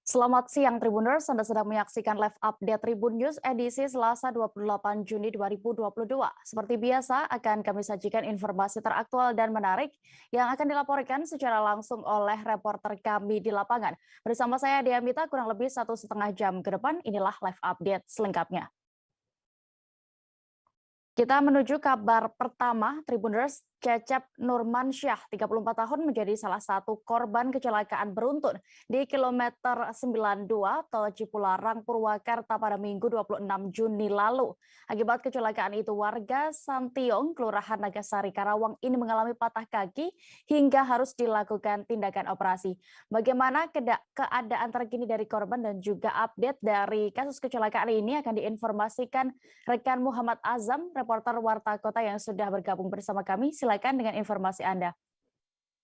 Selamat siang Tribuners, Anda sedang menyaksikan live update Tribun News edisi Selasa 28 Juni 2022. Seperti biasa, akan kami sajikan informasi teraktual dan menarik yang akan dilaporkan secara langsung oleh reporter kami di lapangan. Bersama saya Dea Mita, kurang lebih 1,5 jam ke depan, inilah live update selengkapnya. Kita menuju kabar pertama, Tribuners. Cecep Nurmansyah, 34 tahun, menjadi salah satu korban kecelakaan beruntun di kilometer 92 Tol Cipularang, Purwakarta pada Minggu 26 Juni lalu. Akibat kecelakaan itu, warga Santiong, Kelurahan Nagasari, Karawang ini mengalami patah kaki hingga harus dilakukan tindakan operasi. Bagaimana keadaan terkini dari korban dan juga update dari kasus kecelakaan ini akan diinformasikan rekan Muhammad Azam, reporter Warta Kota yang sudah bergabung bersama kami. Silakan dengan informasi Anda.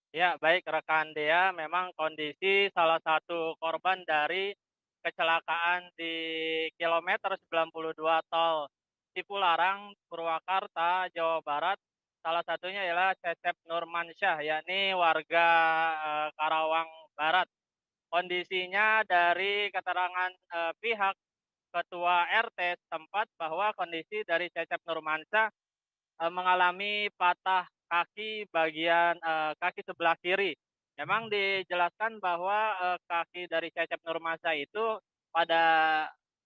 Ya, baik rekan Dea, memang kondisi salah satu korban dari kecelakaan di kilometer 92 Tol Cipularang, Purwakarta, Jawa Barat, salah satunya ialah Cecep Nurmansyah, yakni warga Karawang Barat. Kondisinya dari keterangan pihak Ketua RT setempat bahwa kondisi dari Cecep Nurmansyah mengalami patah kaki bagian kaki sebelah kiri. Memang dijelaskan bahwa kaki dari Cecep Nurmansyah itu pada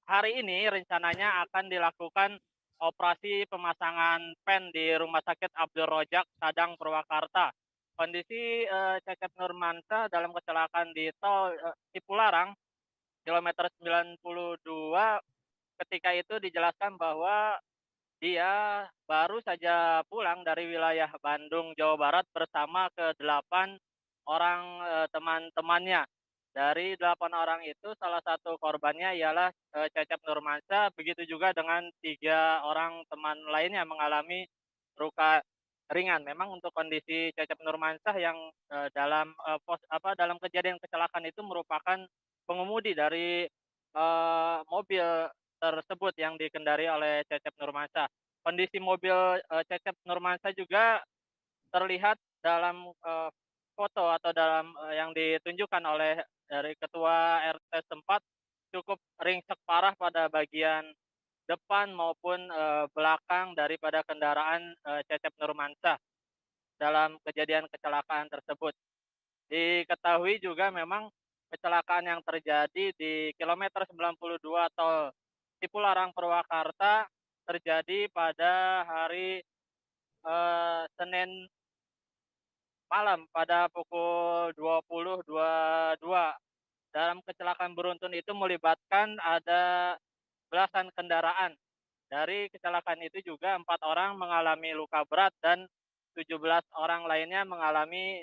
hari ini rencananya akan dilakukan operasi pemasangan pen di Rumah Sakit Abdul Rojak, Sadang, Purwakarta. Kondisi Cecep Nurmansyah dalam kecelakaan di tol Cipularang kilometer 92 ketika itu dijelaskan bahwa dia baru saja pulang dari wilayah Bandung, Jawa Barat bersama ke-8 orang, teman-temannya. Dari 8 orang itu salah satu korbannya ialah, Cecep Nurmansyah, begitu juga dengan 3 orang teman lainnya mengalami luka ringan. Memang untuk kondisi Cecep Nurmansyah yang, dalam kejadian kecelakaan itu merupakan pengemudi dari, mobil tersebut yang dikendari oleh Cecep Nurmansyah. Kondisi mobil, Cecep Nurmansyah juga terlihat dalam, foto atau dalam, yang ditunjukkan oleh dari ketua RT setempat cukup ringsek parah pada bagian depan maupun, belakang daripada kendaraan, Cecep Nurmansyah dalam kejadian kecelakaan tersebut. Diketahui juga memang kecelakaan yang terjadi di kilometer 92 Tol Cipularang, Purwakarta terjadi pada hari, Senin malam pada pukul 20.22. Dalam kecelakaan beruntun itu melibatkan ada belasan kendaraan. Dari kecelakaan itu juga 4 orang mengalami luka berat dan 17 orang lainnya mengalami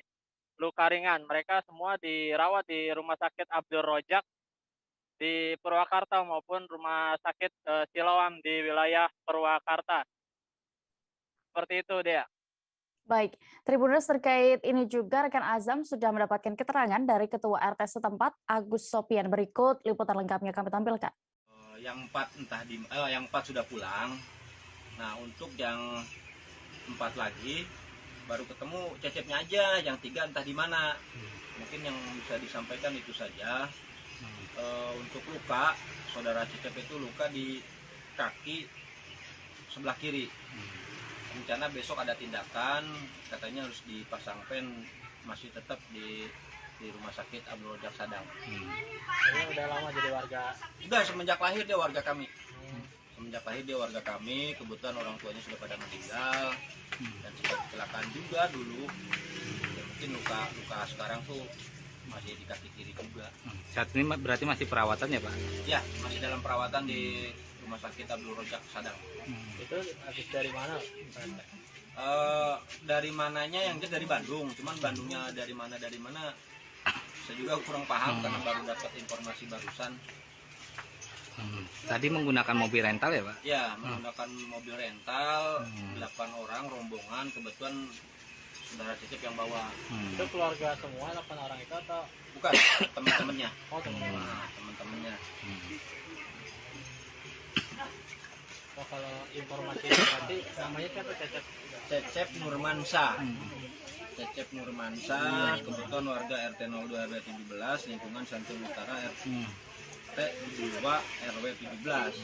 luka ringan. Mereka semua dirawat di Rumah Sakit Abdul Rojak di Purwakarta maupun Rumah Sakit, Siloam di wilayah Purwakarta. Seperti itu, Dea. Baik, Tribuners, terkait ini juga rekan Azam sudah mendapatkan keterangan dari Ketua RT setempat, Agus Sopian. Berikut liputan lengkapnya kami tampilkan. Yang empat sudah pulang. Nah, untuk yang 4 lagi baru ketemu Cecepnya aja, yang 3 entah di mana. Mungkin yang bisa disampaikan itu saja. Untuk luka, saudara Cecep itu luka di kaki sebelah kiri. Rencana besok ada tindakan, katanya harus dipasang pen, masih tetap di Rumah Sakit Abdul Rojak Sadang. Ini udah lama jadi warga. Udah semenjak lahir dia warga kami. Semenjak lahir dia warga kami, kebetulan orang tuanya sudah pada meninggal dan sempat kecelakaan juga dulu. Ya, mungkin luka sekarang tuh masih di kaki kiri juga. Saat ini berarti masih perawatan ya, Pak? Ya, masih dalam perawatan di Rumah Sakit Abdul Rojak Sadang. Itu habis dari mana? Dari mananya yang jelas dari Bandung, cuman Bandungnya dari mana saya juga kurang paham karena baru dapat informasi barusan. Tadi menggunakan mobil rental ya, Pak? Ya, menggunakan mobil rental, 8 orang rombongan, kebetulan saudara Cecep yang bawa. Itu keluarga semua 8 orang itu atau? Bukan, teman-temannya. Oh, teman-teman. Nah, teman-temannya. Oh, kalau informasi berarti namanya siapa, Cecep? Cecep Nurmansyah. Cecep Nurmansyah, kebetulan warga RT 02 RW 17, lingkungan Santul Utara RT 2 RW 17.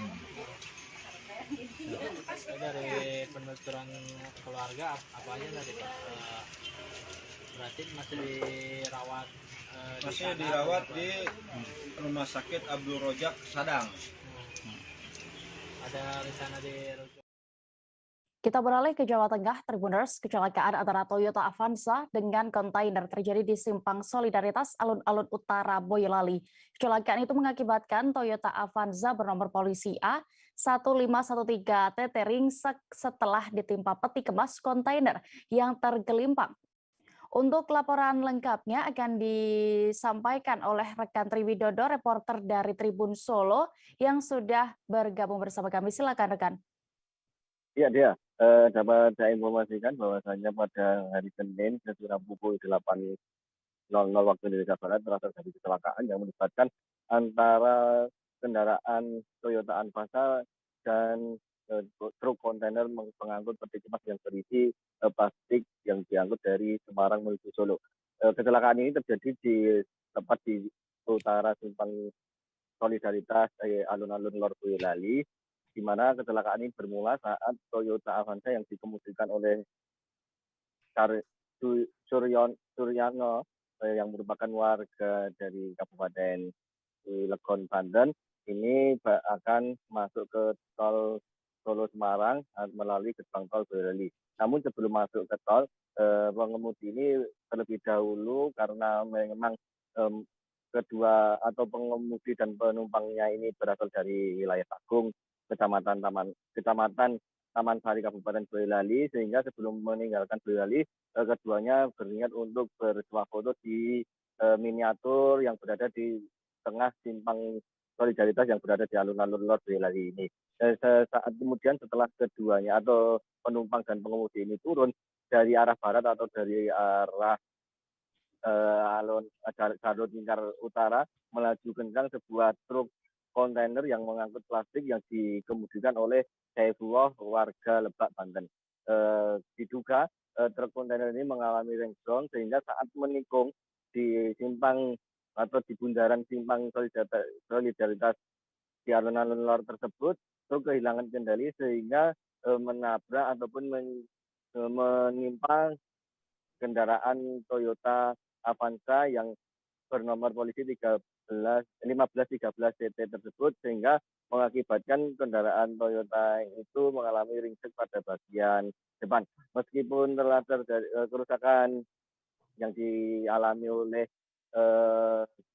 Dari penuturan keluarga apa aja tadi Pak? Berarti masih dirawat Masih dirawat di Rumah Sakit Abdul Rojak Sadang. Ada rencana dirujuk. Kita beralih ke Jawa Tengah, Tribuners. Kecelakaan antara Toyota Avanza dengan kontainer terjadi di Simpang Solidaritas Alun-Alun Utara, Boyolali. Kecelakaan itu mengakibatkan Toyota Avanza bernomor polisi A 1513 TT ringsek setelah ditimpa peti kemas kontainer yang tergelimpang. Untuk laporan lengkapnya akan disampaikan oleh rekan Triwidodo, reporter dari Tribun Solo yang sudah bergabung bersama kami. Silakan rekan. Iya, dia dapat saya informasikan bahwasannya pada hari Senin sekitar pukul 8.00 waktu Indonesia Barat telah terjadi kecelakaan yang melibatkan antara kendaraan Toyota Avanza dan truk kontainer pengangkut peti kemas yang berisi plastik yang diangkut dari Semarang menuju Solo. Kecelakaan ini terjadi tepat di utara Simpang Solidaritas Alun-Alun Lor Boyolali, di mana kecelakaan ini bermula saat Toyota Avanza yang dikemudikan oleh Suryano yang merupakan warga dari Kabupaten Legon, Banten, ini akan masuk ke tol Solo Semarang melalui gerbang tol Boyolali. Namun sebelum masuk ke tol, pengemudi ini terlebih dahulu karena memang kedua atau pengemudi dan penumpangnya ini berasal dari wilayah Agung, Kecamatan Taman Sari Kabupaten Boyolali, sehingga sebelum meninggalkan Boyolali keduanya berniat untuk bersuah foto di miniatur yang berada di tengah Simpang Solidaritas yang berada di alun-alun Lor Boyolali ini. Saat kemudian setelah keduanya atau penumpang dan pengemudi ini turun dari arah barat atau dari arah jalur lingkar utara, melaju kencang sebuah truk kontainer yang mengangkut plastik yang dikemudikan oleh Saifullah, warga Lebak, Banten. Diduga truk kontainer ini mengalami remblong sehingga saat menikung di simpang atau di bundaran Simpang Solidaritas di alun-alun Lor tersebut, truk kehilangan kendali sehingga menabrak ataupun menimpa kendaraan Toyota Avanza yang bernomor polisi 1513 TT tersebut, sehingga mengakibatkan kendaraan Toyota itu mengalami ringsek pada bagian depan. Meskipun telah terjadi kerusakan yang dialami oleh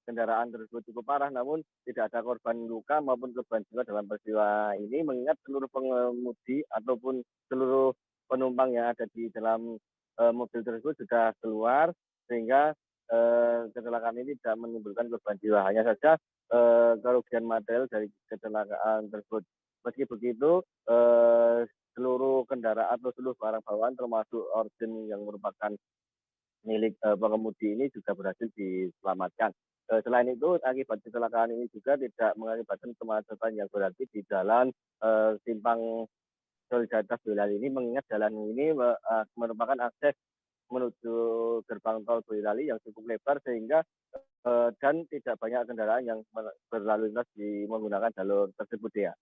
kendaraan tersebut cukup parah, namun tidak ada korban luka maupun korban jiwa dalam peristiwa ini, mengingat seluruh pengemudi ataupun seluruh penumpang yang ada di dalam mobil tersebut sudah keluar, sehingga kecelakaan ini tidak menimbulkan korban jiwa. Hanya saja kerugian material dari kecelakaan tersebut. Meski begitu, seluruh kendaraan atau seluruh barang bawaan termasuk organ yang merupakan milik pengemudi ini juga berhasil diselamatkan. Selain itu, akibat kecelakaan ini juga tidak mengakibatkan kemacetan yang berarti di jalan Simpang Solidaritas Boyolali ini, mengingat jalan ini merupakan akses menuju gerbang tol Boyolali yang cukup lebar, sehingga dan tidak banyak kendaraan yang berlalu lintas menggunakan jalur tersebut ya.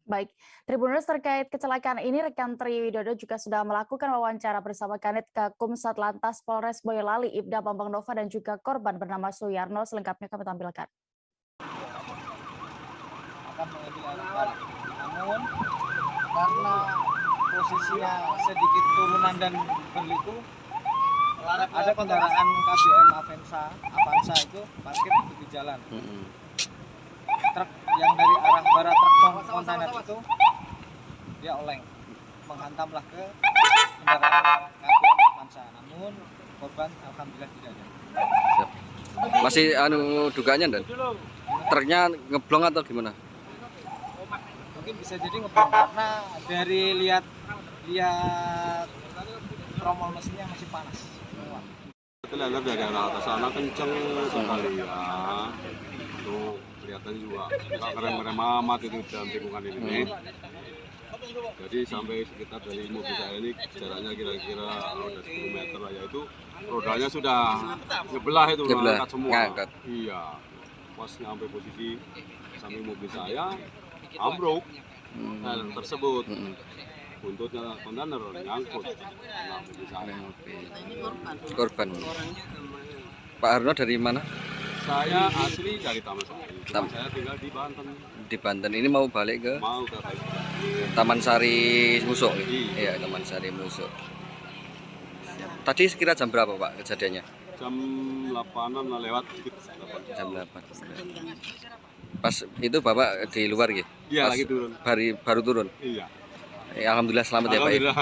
Baik, Tribuners, terkait kecelakaan ini rekan Triwidodo juga sudah melakukan wawancara bersama Kanit Gakum Satlantas Polres Boyolali, Ibda Bambang Nova, dan juga korban bernama Suyarno. Selengkapnya kami tampilkan. Akan mengambil arah balik. Namun karena posisinya sedikit turunan dan berliku, ada kendaraan KBM Avanza itu parkir di tepi jalan. Truk yang dari arah barat, truk kontainer itu dia oleng, menghantamlah ke kendaraan KBM Avanza. Namun korban alhamdulillah tidak ada. Masih dugaannya dan truknya ngeblong atau gimana? Mungkin bisa jadi ngeblong karena dari lihat tromol mesinnya masih panas. Trailer dari arah atas sana kenceng sekali ya. Tuh kelihatan juga nggak keren amat itu dalam tikungan ini. Jadi sampai sekitar dari mobil saya ini jaraknya kira-kira ada 10 meter lah, yaitu rodanya sudah ngebelah itu, Ngebelah, ngangkat semua. ngangkat. Iya, pas nyampe posisi samping mobil saya, ambruk helm tersebut. Buntutnya kontainer nyangkut nah mobil saya. Korban. Pak Harno dari mana? Saya asli dari Taman Sari. Saya tinggal di Banten. Di Banten. Ini mau balik ke Mau ke Taman Sari Musuk. Iya. Iya, Taman Sari Musuk. Tadi sekira jam berapa Pak kejadiannya? Jam 8-an lah lewat dikit. Jam 8. Pas itu Bapak di luar gitu? Iya, lagi turun. Baru turun? Iya. Alhamdulillah selamat ya Pak. Alhamdulillah.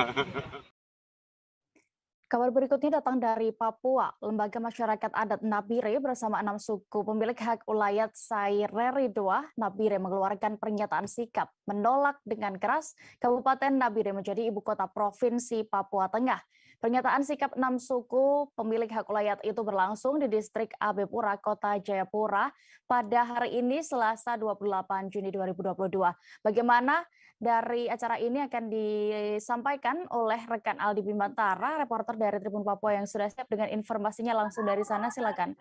Kabar berikutnya datang dari Papua. Lembaga Masyarakat Adat Nabire bersama 6 suku pemilik hak ulayat Saireri II Nabire mengeluarkan pernyataan sikap menolak dengan keras Kabupaten Nabire menjadi ibu kota Provinsi Papua Tengah. Pernyataan sikap 6 suku pemilik hak ulayat itu berlangsung di distrik Abepura, Kota Jayapura pada hari ini Selasa 28 Juni 2022. Bagaimana dari acara ini akan disampaikan oleh rekan Aldi Bimantara, reporter dari Tribun Papua yang sudah siap dengan informasinya langsung dari sana. Silakan.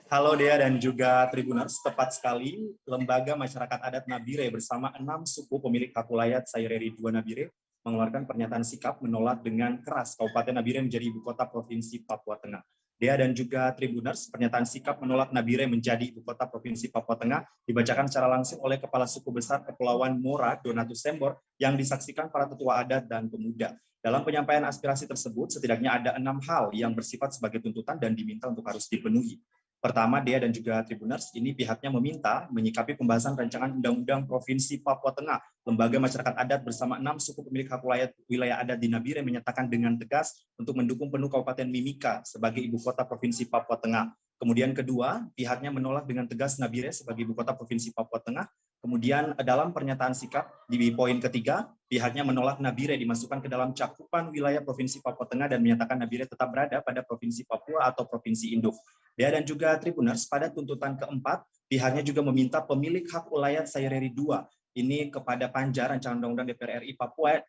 Halo Dea dan juga Tribuners, tepat sekali Lembaga Masyarakat Adat Nabire bersama 6 suku pemilik hak ulayat Saireri II Nabire mengeluarkan pernyataan sikap menolak dengan keras Kabupaten Nabire menjadi ibu kota Provinsi Papua Tengah. Dea dan juga Tribuners, pernyataan sikap menolak Nabire menjadi ibu kota Provinsi Papua Tengah dibacakan secara langsung oleh Kepala Suku Besar Kepulauan Mora, Donatus Sembor, yang disaksikan para tetua adat dan pemuda. Dalam penyampaian aspirasi tersebut, setidaknya ada 6 hal yang bersifat sebagai tuntutan dan diminta untuk harus dipenuhi. Pertama, Dea dan juga Tribuners, ini pihaknya meminta menyikapi pembahasan rancangan Undang-Undang Provinsi Papua Tengah. Lembaga Masyarakat Adat bersama 6 suku pemilik hak wilayah adat di Nabire menyatakan dengan tegas untuk mendukung penuh Kabupaten Mimika sebagai ibu kota Provinsi Papua Tengah. Kemudian kedua, pihaknya menolak dengan tegas Nabire sebagai ibu kota Provinsi Papua Tengah. Kemudian dalam pernyataan sikap di poin ketiga, pihaknya menolak Nabire dimasukkan ke dalam cakupan wilayah Provinsi Papua Tengah dan menyatakan Nabire tetap berada pada Provinsi Papua atau Provinsi Induk. Dea dan juga Tribuners, pada tuntutan keempat, pihaknya juga meminta pemilik hak ulayat Saireri II ini kepada Panja Rancangan Undang-Undang DPR RI Papua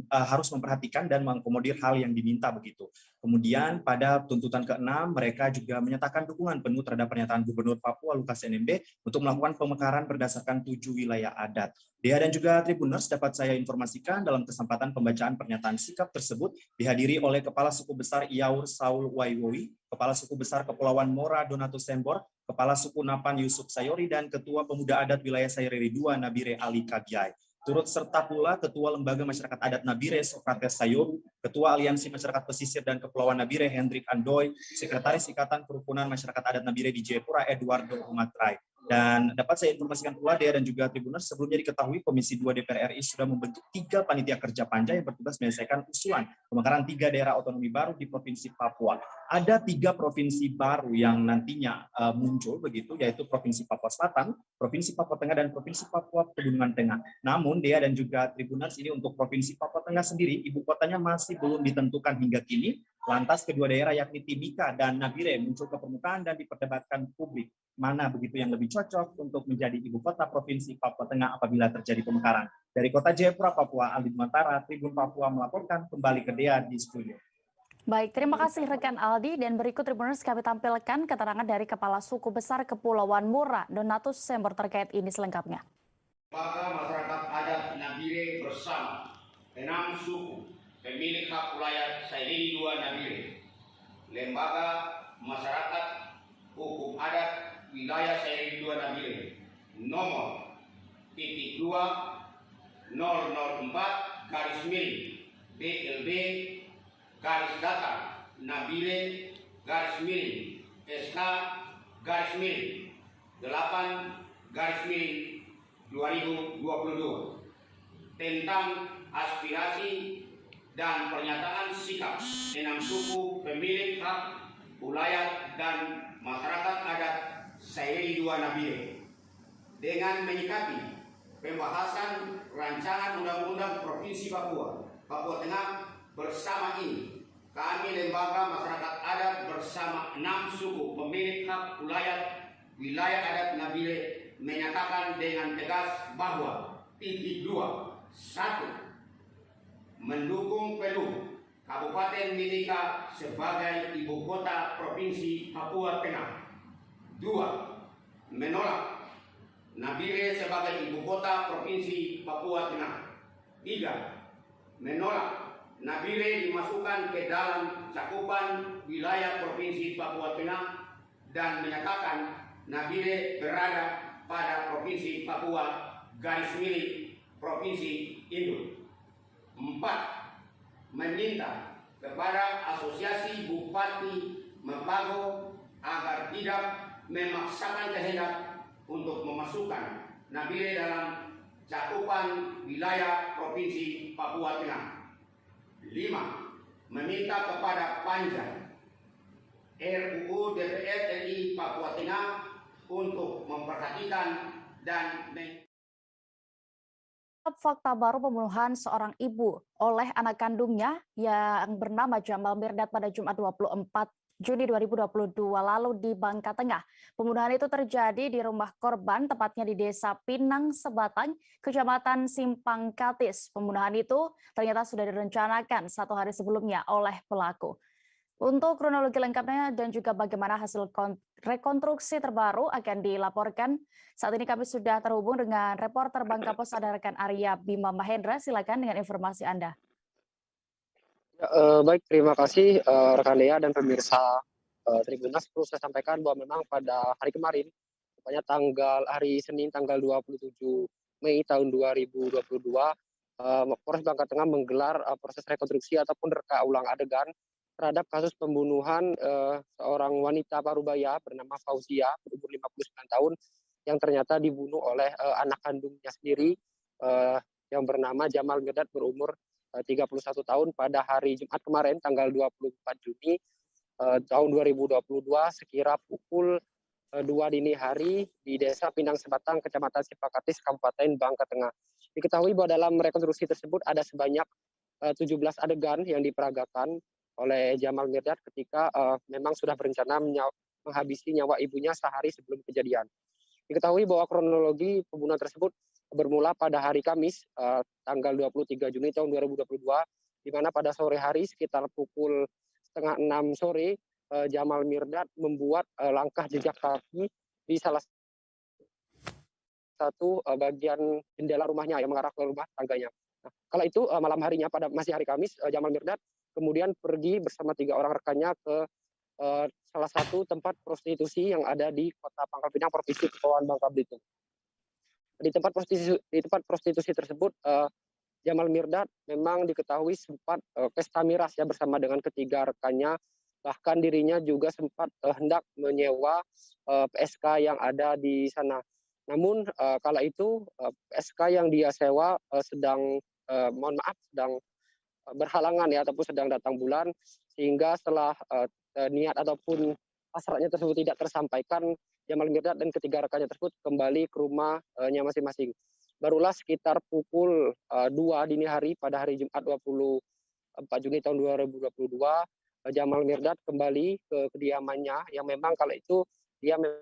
harus memperhatikan dan mengakomodir hal yang diminta begitu. Kemudian pada tuntutan ke-6 mereka juga menyatakan dukungan penuh terhadap pernyataan Gubernur Papua Lukas NMB untuk melakukan pemekaran berdasarkan 7 wilayah adat. Dea dan juga Tribuners, dapat saya informasikan dalam kesempatan pembacaan pernyataan sikap tersebut dihadiri oleh Kepala Suku Besar Iaur Saul Waiwowi, Kepala Suku Besar Kepulauan Mora Donatus Sembor, Kepala Suku Napan Yusuf Sayori, dan Ketua Pemuda Adat Wilayah Saireri II Nabire Ali Kagiai. Turut serta pula Ketua Lembaga Masyarakat Adat Nabire Sokrates Sayoru, Ketua Aliansi Masyarakat Pesisir dan Kepulauan Nabire Hendrik Andoy, Sekretaris Ikatan Kerukunan Masyarakat Adat Nabire di Jayapura Eduardo Umatrai. Dan dapat saya informasikan pula Dea dan juga Tribuners, sebelumnya diketahui Komisi 2 DPR RI sudah membentuk 3 panitia kerja panja yang bertugas menyelesaikan usulan pemekaran 3 daerah otonomi baru di Provinsi Papua. Ada 3 provinsi baru yang nantinya muncul begitu, yaitu Provinsi Papua Selatan, Provinsi Papua Tengah, dan Provinsi Papua Pegunungan Tengah. Namun Dea dan juga Tribuners, ini untuk Provinsi Papua Tengah sendiri, ibu kotanya masih belum ditentukan hingga kini. Lantas kedua daerah yakni Timika dan Nabire muncul ke permukaan dan diperdebatkan publik. Mana begitu yang lebih cocok untuk menjadi ibu kota Provinsi Papua Tengah apabila terjadi pemekaran. Dari Kota Jayapura, Papua, Aldi Bimantara, Tribun Papua melaporkan, kembali ke Dea di studio. Baik, terima kasih rekan Aldi, dan berikut Tribuners kami tampilkan keterangan dari Kepala Suku Besar Kepulauan Mora Donatus Sembor terkait ini selengkapnya. Lembaga Masyarakat Adat Nabire bersama 6 suku pemilik hak ulayat Saireri II Nabire, Lembaga Masyarakat Hukum Adat Wilayah Saireri II Nabire, nomor /2 004 BLB Nabire SK 8/2022 tentang aspirasi dan pernyataan sikap 6 suku pemilik hak ulayat dan masyarakat adat Saireri II Nabire dengan menyikapi pembahasan rancangan Undang-Undang Provinsi Papua Tengah bersama ini, kami Lembaga Masyarakat Adat bersama 6 suku pemilik hak ulayat wilayah adat Nabire menyatakan dengan tegas bahwa /2 1. Mendukung penuh Kabupaten Mimika sebagai ibu kota Provinsi Papua Tengah. 2. Menolak Nabire sebagai ibu kota Provinsi Papua Tengah. 3. Menolak Nabire dimasukkan ke dalam cakupan wilayah Provinsi Papua Tengah dan menyatakan Nabire berada pada Provinsi Papua garis milik Provinsi Induk. 4. Meminta kepada Asosiasi Bupati Mepago agar tidak memaksakan kehendak untuk memasukkan Nabire dalam cakupan wilayah Provinsi Papua Tengah. 5. Meminta kepada Panja RUU DPR RI Papua Tengah untuk memperhatikan dan fakta baru pembunuhan seorang ibu oleh anak kandungnya yang bernama Jamal Mirdad pada Jumat 24 Juni 2022 lalu di Bangka Tengah. Pembunuhan itu terjadi di rumah korban, tepatnya di Desa Pinang Sebatang, Kecamatan Simpang Katis. Pembunuhan itu ternyata sudah direncanakan 1 hari sebelumnya oleh pelaku. Untuk kronologi lengkapnya dan juga bagaimana hasil rekonstruksi terbaru akan dilaporkan. Saat ini kami sudah terhubung dengan reporter Bangka Pos, ada rekan Arya Bima Mahendra. Silakan dengan informasi Anda. Baik, terima kasih rekan Dea dan pemirsa Tribunas. Perlu saya sampaikan bahwa memang pada hari kemarin, tepatnya hari Senin tanggal 27 Mei tahun 2022, Polres Bangka Tengah menggelar proses rekonstruksi ataupun reka ulang adegan terhadap kasus pembunuhan seorang wanita parubaya bernama Fauzia berumur 59 tahun yang ternyata dibunuh oleh anak kandungnya sendiri yang bernama Jamal Mirdad berumur 31 tahun pada hari Jumat kemarin tanggal 24 Juni tahun 2022 sekira pukul 2 dini hari di Desa Pinang Sebatang, Kecamatan Sipakatis, Kabupaten Bangka Tengah. Diketahui bahwa dalam rekonstruksi tersebut ada sebanyak 17 adegan yang diperagakan oleh Jamal Mirdad ketika memang sudah berencana menghabisi nyawa ibunya sehari sebelum kejadian. Diketahui bahwa kronologi pembunuhan tersebut bermula pada hari Kamis tanggal 23 Juni tahun 2022, di mana pada sore hari sekitar pukul 5:30 sore Jamal Mirdad membuat langkah jejak kaki di salah satu bagian jendela rumahnya yang mengarah ke rumah tangganya. Nah, kala itu malam harinya pada masih hari Kamis, Jamal Mirdad kemudian pergi bersama 3 orang rekannya ke salah satu tempat prostitusi yang ada di Kota Pangkal Pinang, Provinsi Kepulauan Bangka Belitung. Di tempat prostitusi tersebut, Jamal Mirdad memang diketahui sempat pesta miras ya bersama dengan ketiga rekannya. Bahkan dirinya juga sempat hendak menyewa PSK yang ada di sana. Namun kala itu PSK yang dia sewa sedang berhalangan ya ataupun sedang datang bulan, sehingga setelah niat ataupun hasratnya tersebut tidak tersampaikan, Jamal Mirdad dan ketiga rekannya tersebut kembali ke rumahnya masing-masing. Barulah sekitar pukul 2 dini hari pada hari Jumat 24 Juni tahun 2022, Jamal Mirdad kembali ke kediamannya yang memang kala itu dia memang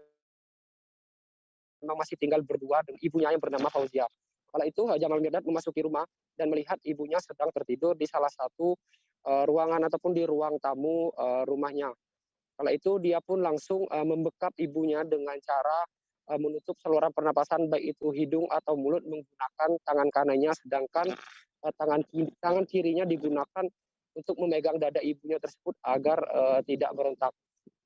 masih tinggal berdua dengan ibunya yang bernama Fauzia. Kala itu Jamal Mirdad memasuki rumah dan melihat ibunya sedang tertidur di salah satu ruangan ataupun di ruang tamu rumahnya. Kala itu dia pun langsung membekap ibunya dengan cara menutup saluran pernapasan baik itu hidung atau mulut menggunakan tangan kanannya, sedangkan tangan kirinya digunakan untuk memegang dada ibunya tersebut agar tidak berontak.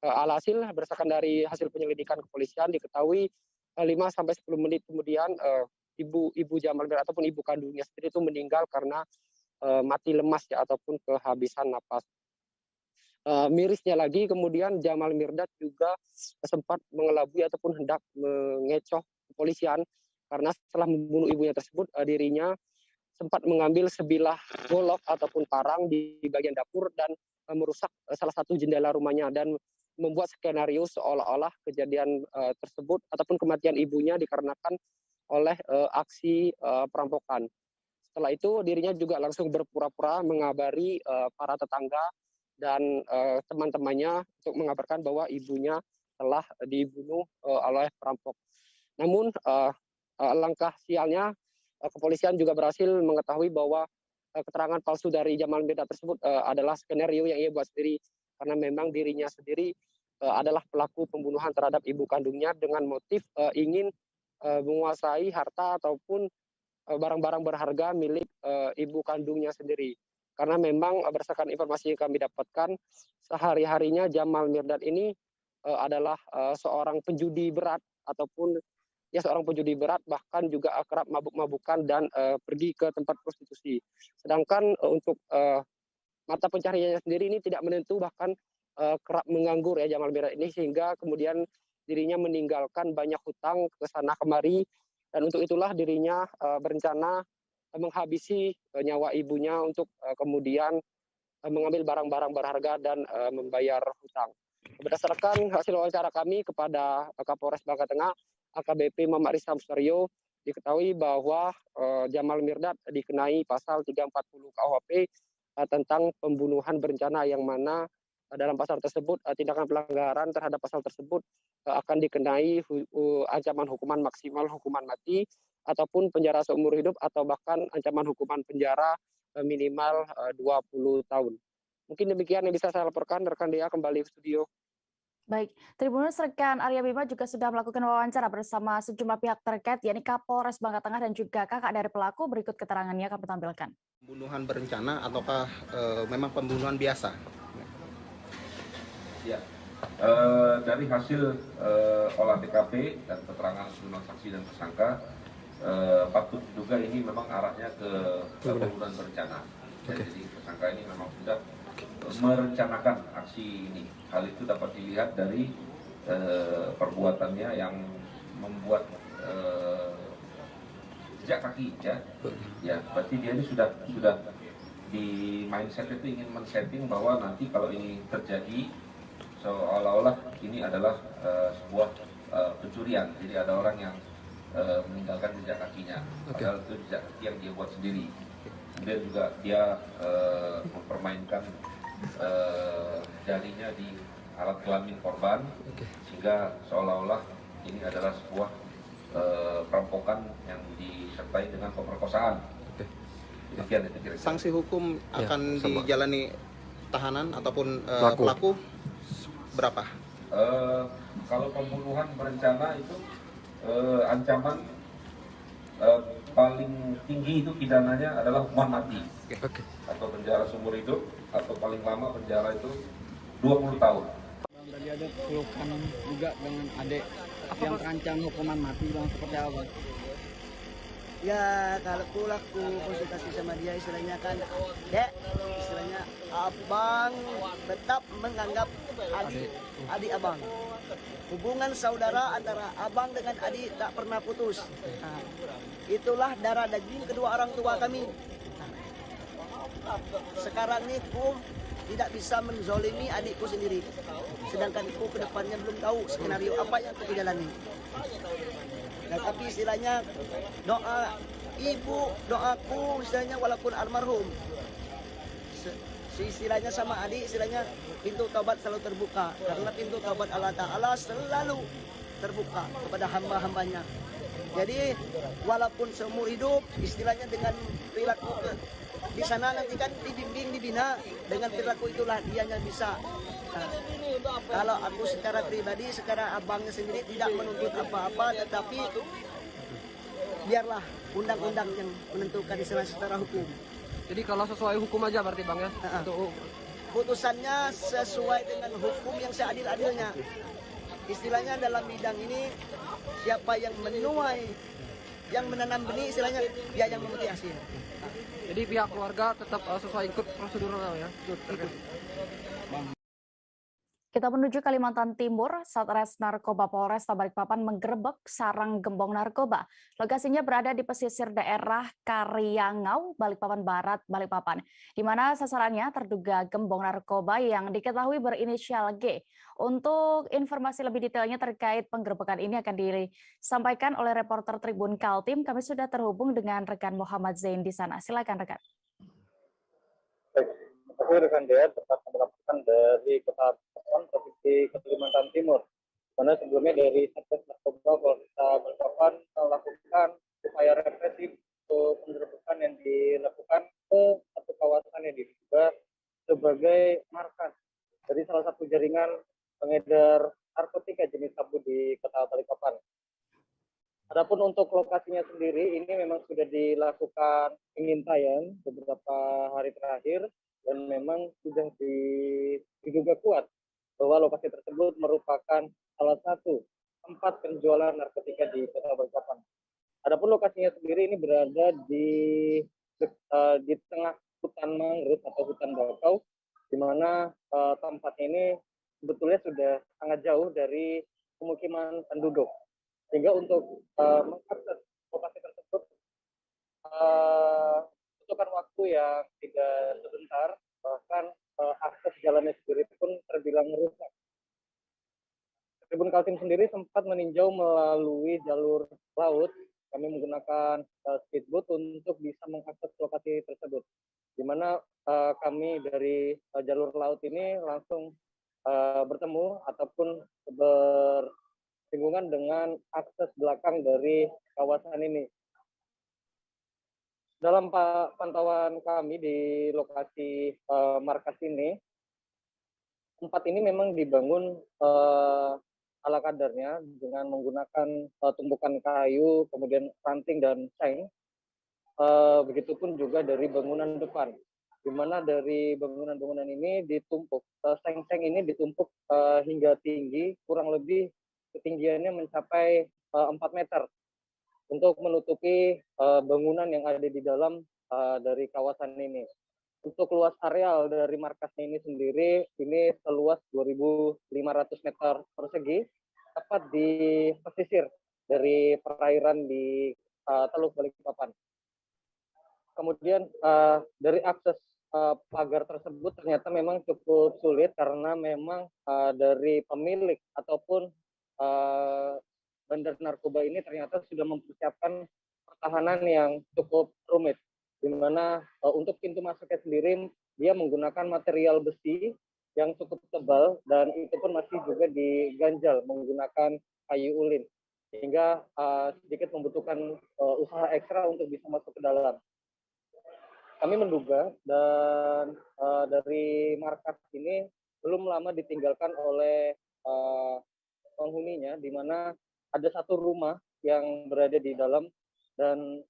Alhasil berdasarkan dari hasil penyelidikan kepolisian diketahui 5-10 menit kemudian ibu Jamal Mirdad ataupun ibu kandungnya sendiri itu meninggal karena mati lemas ya ataupun kehabisan napas. Mirisnya lagi kemudian Jamal Mirdad juga sempat mengelabui ataupun hendak mengecoh kepolisian karena setelah membunuh ibunya tersebut dirinya sempat mengambil sebilah golok ataupun parang di bagian dapur dan merusak salah satu jendela rumahnya dan membuat skenario seolah-olah kejadian tersebut ataupun kematian ibunya dikarenakan oleh aksi perampokan. Setelah itu dirinya juga langsung berpura-pura mengabari para tetangga dan teman-temannya untuk mengabarkan bahwa ibunya telah dibunuh oleh perampok. Namun alangkah sialnya kepolisian juga berhasil mengetahui bahwa keterangan palsu dari Jamal Mirdad tersebut adalah skenario yang ia buat sendiri, karena memang dirinya sendiri adalah pelaku pembunuhan terhadap ibu kandungnya dengan motif ingin menguasai harta ataupun barang-barang berharga milik ibu kandungnya sendiri. Karena memang berdasarkan informasi yang kami dapatkan, sehari-harinya Jamal Mirdad ini adalah seorang penjudi berat ataupun seorang penjudi berat, bahkan juga kerap mabuk-mabukan dan pergi ke tempat prostitusi. Sedangkan untuk mata pencahariannya sendiri ini tidak menentu, bahkan kerap menganggur ya Jamal Mirdad ini, sehingga kemudian dirinya meninggalkan banyak hutang ke sana kemari, dan untuk itulah dirinya berencana menghabisi nyawa ibunya untuk kemudian mengambil barang-barang berharga dan membayar hutang. Berdasarkan hasil wawancara kami kepada Kapolres Bangka Tengah, AKBP Muhammad Rizam Sutaryo, diketahui bahwa Jamal Mirdad dikenai pasal 340 KUHP tentang pembunuhan berencana, yang mana dalam pasal tersebut tindakan pelanggaran terhadap pasal tersebut akan dikenai ancaman hukuman maksimal hukuman mati ataupun penjara seumur hidup, atau bahkan ancaman hukuman penjara minimal 20 tahun. Mungkin demikian yang bisa saya laporkan. Rekan Dea kembali ke studio. Baik, Tribuners, rekan Arya Bima juga sudah melakukan wawancara bersama sejumlah pihak terkait, yakni Kapolres Bangka Tengah dan juga kakak dari pelaku. Berikut keterangannya kami tampilkan. Pembunuhan berencana ataukah memang pembunuhan biasa? Ya, dari hasil olah TKP dan keterangan sejumlah saksi dan tersangka, patut diduga ini memang arahnya ke pembunuhan berencana. Jadi tersangka ini memang sudah merencanakan aksi ini. Hal itu dapat dilihat dari perbuatannya yang membuat jejak kaki, ya. Ya, berarti dia ini sudah di mindset itu ingin men-setting bahwa nanti kalau ini terjadi seolah-olah ini adalah sebuah pencurian. Jadi ada orang yang meninggalkan jejak kakinya, padahal itu jejak kaki yang dia buat sendiri. Kemudian juga dia mempermainkan jarinya di alat kelamin korban, sehingga seolah-olah ini adalah sebuah perampokan yang disertai dengan pemerkosaan. Demikian itu kira-kira. Sanksi hukum akan dijalani tahanan ataupun pelaku berapa? Kalau pembunuhan berencana itu ancaman paling tinggi itu pidananya adalah hukuman mati, atau penjara seumur hidup, atau paling lama penjara itu 20 tahun. Tadi ada pelukan juga dengan adik yang terancam hukuman mati, bang, seperti apa? Ya kalau aku konsultasi sama dia, istilahnya kan, dek, istilahnya abang tetap menganggap adik abang. Hubungan saudara antara abang dengan adik tak pernah putus. Nah, itulah darah daging kedua orang tua kami. Nah, sekarang ini ku tidak bisa menzolimi adikku sendiri. Sedangkan ku ke depannya belum tahu skenario apa yang aku jalani. Nah, tapi istilahnya doa ibu, doaku istilahnya walaupun almarhum. Istilahnya sama adik, istilahnya pintu taubat selalu terbuka, karena pintu taubat Allah Ta'ala selalu terbuka kepada hamba-hambanya. Jadi walaupun seumur hidup, istilahnya dengan perilaku di sana nanti kan dibimbing, dibina, dengan perilaku itulah dianya bisa. Nah, kalau aku secara pribadi, secara abangnya sendiri tidak menuntut apa-apa, tetapi biarlah undang-undang yang menentukan istilah secara hukum. Jadi kalau sesuai hukum aja berarti bang ya? Untuk putusannya sesuai dengan hukum yang seadil-adilnya. Istilahnya dalam bidang ini, siapa yang menuai, yang menanam benih, istilahnya dia yang memetik hasil. Jadi pihak keluarga tetap sesuai ikut prosedural ya? Kita menuju Kalimantan Timur, Satres Narkoba Polresta Balikpapan menggerebek sarang gembong narkoba. Lokasinya berada di pesisir daerah Karyangau, Balikpapan Barat, Balikpapan, di mana sasarannya terduga gembong narkoba yang diketahui berinisial G. Untuk informasi lebih detailnya terkait penggerebekan ini akan disampaikan oleh reporter Tribun Kaltim. Kami sudah terhubung dengan rekan Muhammad Zain di sana. Silakan rekan. Tapi rekan Dea tepat melaporkan dari Kota Balikpapan, Provinsi Kalimantan Timur. Karena sebelumnya dari Satres Narkoba Polresta Balikpapan melakukan upaya represif untuk jaringan pengedar narkotika jenis sabu di Kota Balikpapan. Adapun untuk lokasinya sendiri ini memang sudah dilakukan pengintaian beberapa hari terakhir dan memang sudah diduga kuat bahwa lokasi tersebut merupakan salah satu tempat penjualan narkotika di Kota Balikpapan. Adapun lokasinya sendiri ini berada di tengah hutan mangrove atau hutan bakau, di mana tempatnya ini sebetulnya sudah sangat jauh dari pemukiman penduduk. Sehingga untuk mengakses lokasi tersebut membutuhkan waktu yang tidak sebentar, bahkan akses jalannya sendiri pun terbilang rusak. Tribun Kaltim sendiri sempat meninjau melalui jalur laut. Kami menggunakan speedboat untuk bisa mengakses lokasi tersebut, di mana kami dari jalur laut ini langsung bertemu ataupun bersinggungan dengan akses belakang dari kawasan ini. Dalam pantauan kami di lokasi markas ini, tempat ini memang dibangun ala kadarnya dengan menggunakan tumpukan kayu, kemudian ranting dan seng. Begitupun juga dari bangunan depan, di mana dari bangunan-bangunan ini ditumpuk, seng-seng ini ditumpuk hingga tinggi, kurang lebih ketinggiannya mencapai 4 meter untuk menutupi bangunan yang ada di dalam dari kawasan ini. Untuk luas areal dari markasnya ini sendiri, ini seluas 2.500 meter persegi, tepat di pesisir dari perairan di Teluk Balikpapan. Kemudian dari akses pagar tersebut ternyata memang cukup sulit karena memang dari pemilik ataupun bandar narkoba ini ternyata sudah mempersiapkan pertahanan yang cukup rumit, di mana untuk pintu masuknya sendiri dia menggunakan material besi yang cukup tebal dan itu pun masih juga diganjal menggunakan kayu ulin, sehingga sedikit membutuhkan usaha ekstra untuk bisa masuk ke dalam. Kami menduga dan dari markas ini belum lama ditinggalkan oleh penghuninya, di mana ada satu rumah yang berada di dalam dan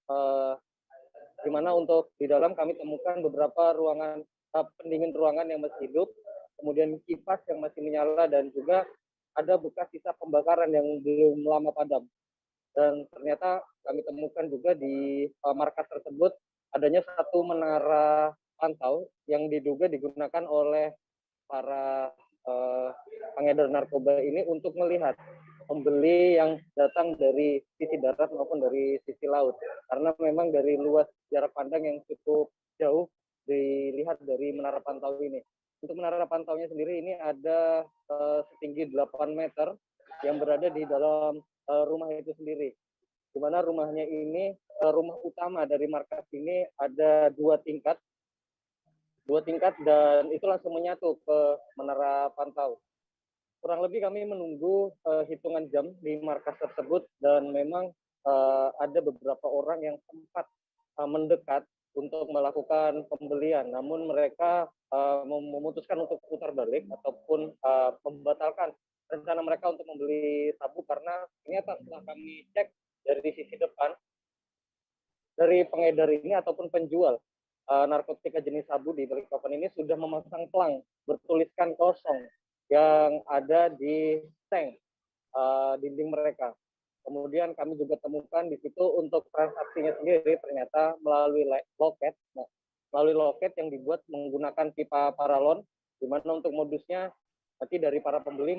di mana untuk di dalam kami temukan beberapa ruangan pendingin ruangan yang masih hidup, kemudian kipas yang masih menyala dan juga ada bekas sisa pembakaran yang belum lama padam. Dan ternyata kami temukan juga di markas tersebut adanya satu menara pantau yang diduga digunakan oleh para pengedar narkoba ini untuk melihat pembeli yang datang dari sisi darat maupun dari sisi laut, karena memang dari luas jarak pandang yang cukup jauh dilihat dari menara pantau ini. Untuk menara pantaunya sendiri ini ada setinggi 8 meter yang berada di dalam rumah itu sendiri, di mana rumahnya ini rumah utama dari markas ini ada dua tingkat dan itu langsung menyatu ke menara pantau. Kurang lebih kami menunggu hitungan jam di markas tersebut dan memang ada beberapa orang yang sempat mendekat untuk melakukan pembelian, namun mereka memutuskan untuk putar balik ataupun membatalkan rencana mereka untuk membeli sabu karena ternyata setelah kami cek dari sisi depan dari pengedar ini ataupun penjual narkotika jenis sabu di Balikpapan ini sudah memasang pelang bertuliskan kosong yang ada di seng dinding mereka. Kemudian kami juga temukan di situ untuk transaksinya sendiri ternyata melalui loket, melalui loket yang dibuat menggunakan pipa paralon, di mana untuk modusnya nanti dari para pembeli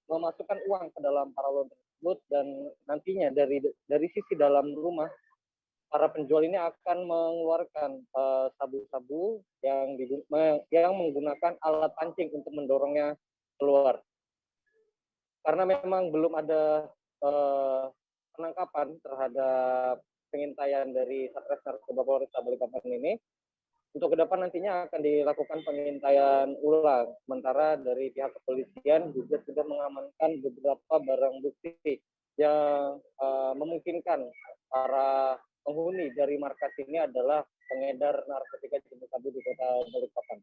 memasukkan uang ke dalam paralon tersebut dan nantinya dari sisi dalam rumah para penjual ini akan mengeluarkan sabu-sabu yang menggunakan alat pancing untuk mendorongnya keluar. Karena memang belum ada penangkapan terhadap pengintaian dari Satres Narkoba Polres Balikpapan ini, untuk ke depan nantinya akan dilakukan pengintaian ulang. Sementara dari pihak kepolisian juga sudah mengamankan beberapa barang bukti yang memungkinkan para penghuni dari markas ini adalah pengedar narkotika jenis sabu di Kota Balikpapan.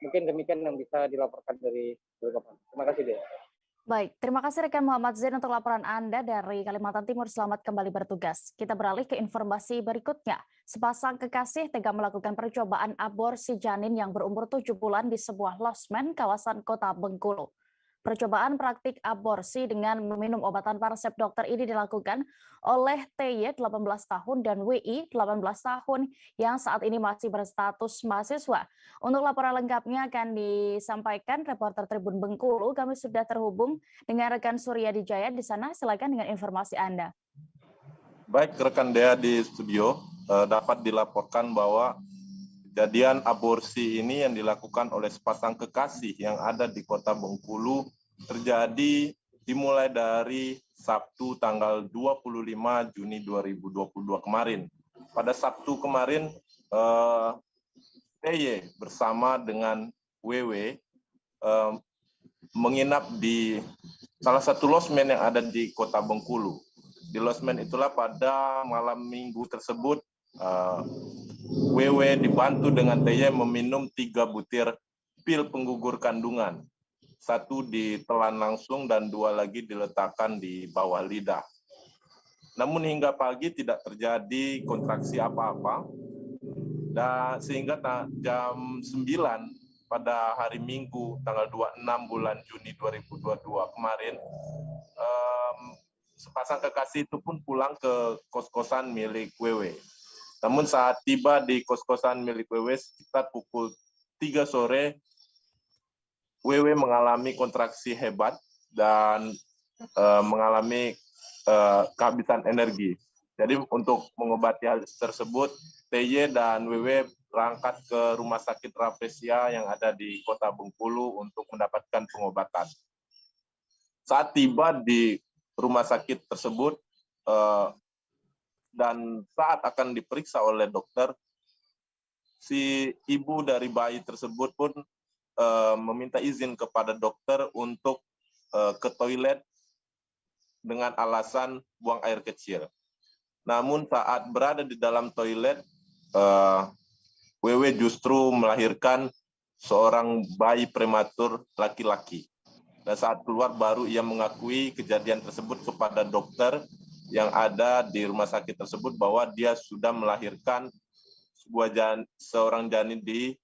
Mungkin demikian yang bisa dilaporkan dari Balikpapan. Terima kasih, Dea. Baik, terima kasih rekan Muhammad Zain untuk laporan Anda dari Kalimantan Timur. Selamat kembali bertugas. Kita beralih ke informasi berikutnya. Sepasang kekasih tega melakukan percobaan aborsi janin yang berumur 7 bulan di sebuah losmen kawasan Kota Bengkulu. Percobaan praktik aborsi dengan meminum obat tanpa resep dokter ini dilakukan oleh TY 18 tahun dan WI 18 tahun yang saat ini masih berstatus mahasiswa. Untuk laporan lengkapnya akan disampaikan reporter Tribun Bengkulu. Kami sudah terhubung dengan rekan Surya Dijaya di sana. Silakan dengan informasi Anda. Baik, rekan Dea di studio, dapat dilaporkan bahwa kejadian aborsi ini yang dilakukan oleh sepasang kekasih yang ada di Kota Bengkulu terjadi dimulai dari Sabtu tanggal 25 Juni 2022 kemarin. Pada Sabtu kemarin, TY bersama dengan WW menginap di salah satu losmen yang ada di Kota Bengkulu. Di losmen itulah pada malam minggu tersebut, WW dibantu dengan TY meminum 3 butir pil penggugur kandungan. 1 ditelan langsung dan 2 lagi diletakkan di bawah lidah. Namun hingga pagi tidak terjadi kontraksi apa-apa, dan sehingga jam 9 pada hari Minggu tanggal 26 bulan Juni 2022 kemarin, sepasang kekasih itu pun pulang ke kos-kosan milik WW. Namun saat tiba di kos-kosan milik WW sekitar pukul 3 sore, WW mengalami kontraksi hebat dan mengalami kehabisan energi. Jadi untuk mengobati hal tersebut, TY dan WW berangkat ke Rumah Sakit Rafflesia yang ada di Kota Bengkulu untuk mendapatkan pengobatan. Saat tiba di rumah sakit tersebut, dan saat akan diperiksa oleh dokter, si ibu dari bayi tersebut pun meminta izin kepada dokter untuk ke toilet dengan alasan buang air kecil. Namun saat berada di dalam toilet, WW justru melahirkan seorang bayi prematur laki-laki. Dan saat keluar baru ia mengakui kejadian tersebut kepada dokter yang ada di rumah sakit tersebut bahwa dia sudah melahirkan seorang janin di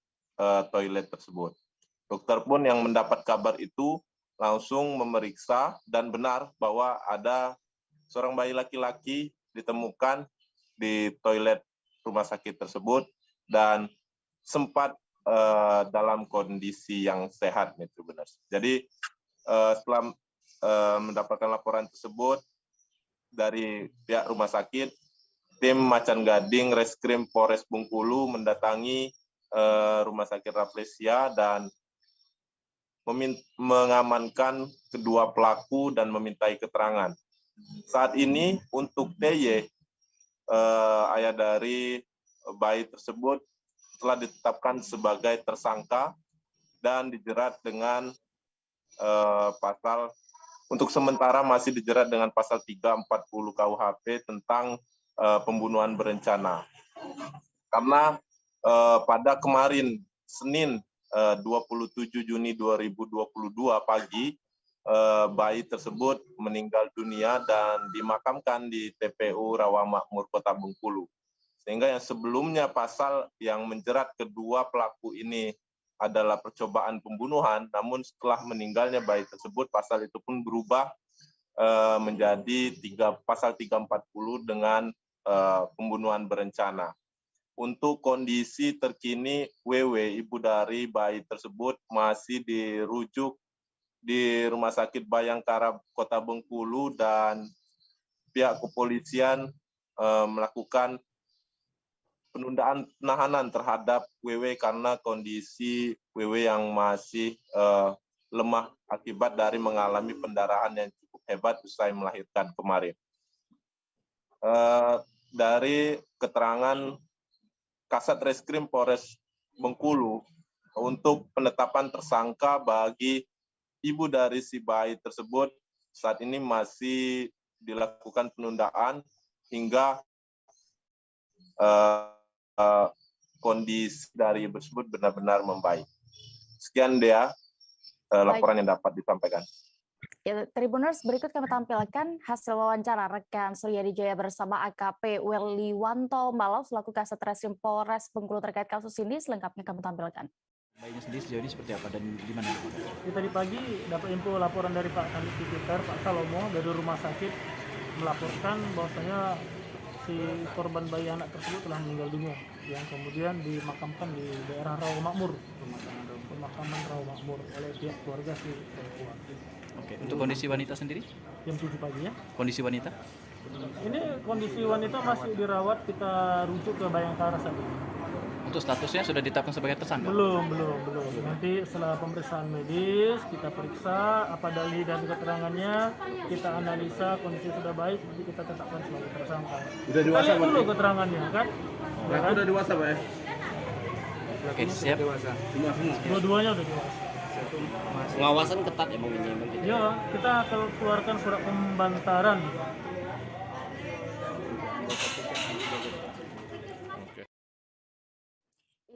toilet tersebut. Dokter pun yang mendapat kabar itu langsung memeriksa dan benar bahwa ada seorang bayi laki-laki ditemukan di toilet rumah sakit tersebut dan sempat dalam kondisi yang sehat, itu benar. Jadi setelah mendapatkan laporan tersebut dari pihak rumah sakit, tim Macan Gading Reskrim Polres Bengkulu mendatangi Rumah Sakit Rafflesia dan mengamankan kedua pelaku dan memintai keterangan. Saat ini untuk TY, ayah dari bayi tersebut, telah ditetapkan sebagai tersangka dan dijerat dengan pasal, untuk sementara masih dijerat dengan pasal 340 KUHP tentang pembunuhan berencana. Karena pada kemarin Senin 27 Juni 2022 pagi, bayi tersebut meninggal dunia dan dimakamkan di TPU Rawamakmur Kota Bengkulu. Sehingga yang sebelumnya pasal yang menjerat kedua pelaku ini adalah percobaan pembunuhan, namun setelah meninggalnya bayi tersebut, pasal itu pun berubah menjadi pasal 340 dengan pembunuhan berencana. Untuk kondisi terkini, WW, ibu dari bayi tersebut, masih dirujuk di Rumah Sakit Bayangkara Kota Bengkulu dan pihak kepolisian melakukan penundaan penahanan terhadap WW karena kondisi WW yang masih lemah akibat dari mengalami pendarahan yang cukup hebat usai melahirkan kemarin. Dari keterangan Kasat Reskrim Polres Bengkulu, untuk penetapan tersangka bagi ibu dari si bayi tersebut, saat ini masih dilakukan penundaan hingga kondisi dari ibu tersebut benar-benar membaik. Sekian Dea, laporan yang dapat disampaikan. Ya, Tribuners, berikut kami tampilkan hasil wawancara rekan Suryadi Jaya bersama AKP Welliwanto Malau selaku Kasat Reskrim Polres Bengkulu terkait kasus ini. Selengkapnya kami tampilkan. Bayinya sendiri sejauh ini seperti apa dan di mana? Tadi pagi dapat info laporan dari Pak Kanit Tipiter, Pak Salomo dari rumah sakit melaporkan bahwasanya si korban bayi anak tersebut telah meninggal dunia yang kemudian dimakamkan di daerah Rawamakmur, pemakaman Rawamakmur oleh pihak keluarga si perempuan. Oke, untuk kondisi wanita sendiri? Jam 7 pagi ya. Kondisi wanita? Ini kondisi wanita masih dirawat, kita rujuk ke Bayangkara saat ini. Untuk statusnya sudah ditetapkan sebagai tersangka? Belum. Nanti setelah pemeriksaan medis, kita periksa apa dalih dan keterangannya, kita analisa kondisi sudah baik, nanti kita tetapkan sebagai tersangka. Udah dewasa, kita lihat dulu keterangannya kan? Berarti udah dewasa, Pak ya? Oke, siap. Dua-duanya udah dewasa. Pengawasan ketat ya Bang ini. Ya, kita akan keluarkan surat pembantaran.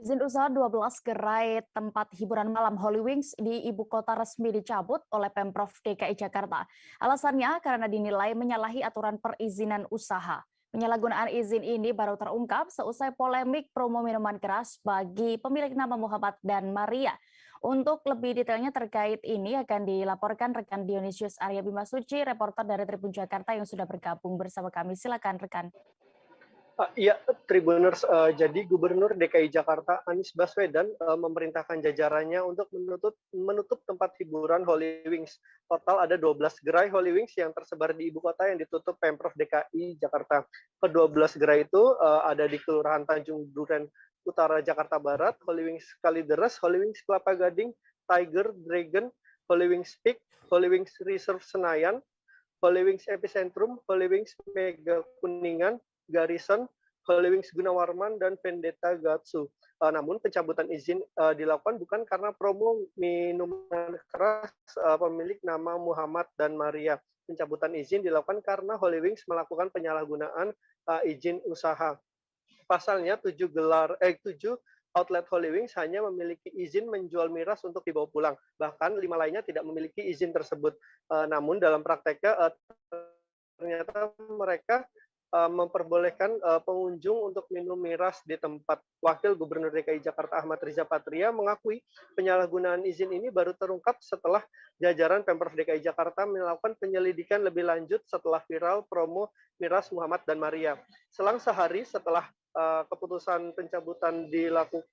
Izin usaha 12 gerai tempat hiburan malam Holy Wings di ibu kota resmi dicabut oleh Pemprov DKI Jakarta. Alasannya karena dinilai menyalahi aturan perizinan usaha. Penyalahgunaan izin ini baru terungkap seusai polemik promo minuman keras bagi pemilik nama Muhammad dan Maria. Untuk lebih detailnya terkait ini akan dilaporkan rekan Dionysius Arya Bimasuci, reporter dari Tribun Jakarta yang sudah bergabung bersama kami. Silakan rekan. Iya, Tribuners, jadi Gubernur DKI Jakarta Anies Baswedan memerintahkan jajarannya untuk menutup tempat hiburan Holy Wings. Total ada 12 gerai Holy Wings yang tersebar di ibu kota yang ditutup Pemprov DKI Jakarta. Ke-12 gerai itu ada di Kelurahan Tanjung Duren Utara Jakarta Barat, Holy Wings Kalideres, Holy Wings Kelapa Gading, Tiger Dragon, Holy Wings Peak, Holy Wings Reserve Senayan, Holy Wings Epicentrum, Holy Wings Mega Kuningan, Garrison, Holy Wings Gunawarman, dan Vendetta Gatsu. Namun pencabutan izin dilakukan bukan karena promo minuman keras pemilik nama Muhammad dan Maria. Pencabutan izin dilakukan karena Holy Wings melakukan penyalahgunaan izin usaha. Pasalnya 7 outlet Holy Wings hanya memiliki izin menjual miras untuk dibawa pulang. Bahkan 5 lainnya tidak memiliki izin tersebut. Namun dalam prakteknya ternyata mereka memperbolehkan pengunjung untuk minum miras di tempat. Wakil Gubernur DKI Jakarta Ahmad Riza Patria mengakui penyalahgunaan izin ini baru terungkap setelah jajaran Pemprov DKI Jakarta melakukan penyelidikan lebih lanjut setelah viral promo miras Muhammad dan Maria. Selang sehari setelah keputusan pencabutan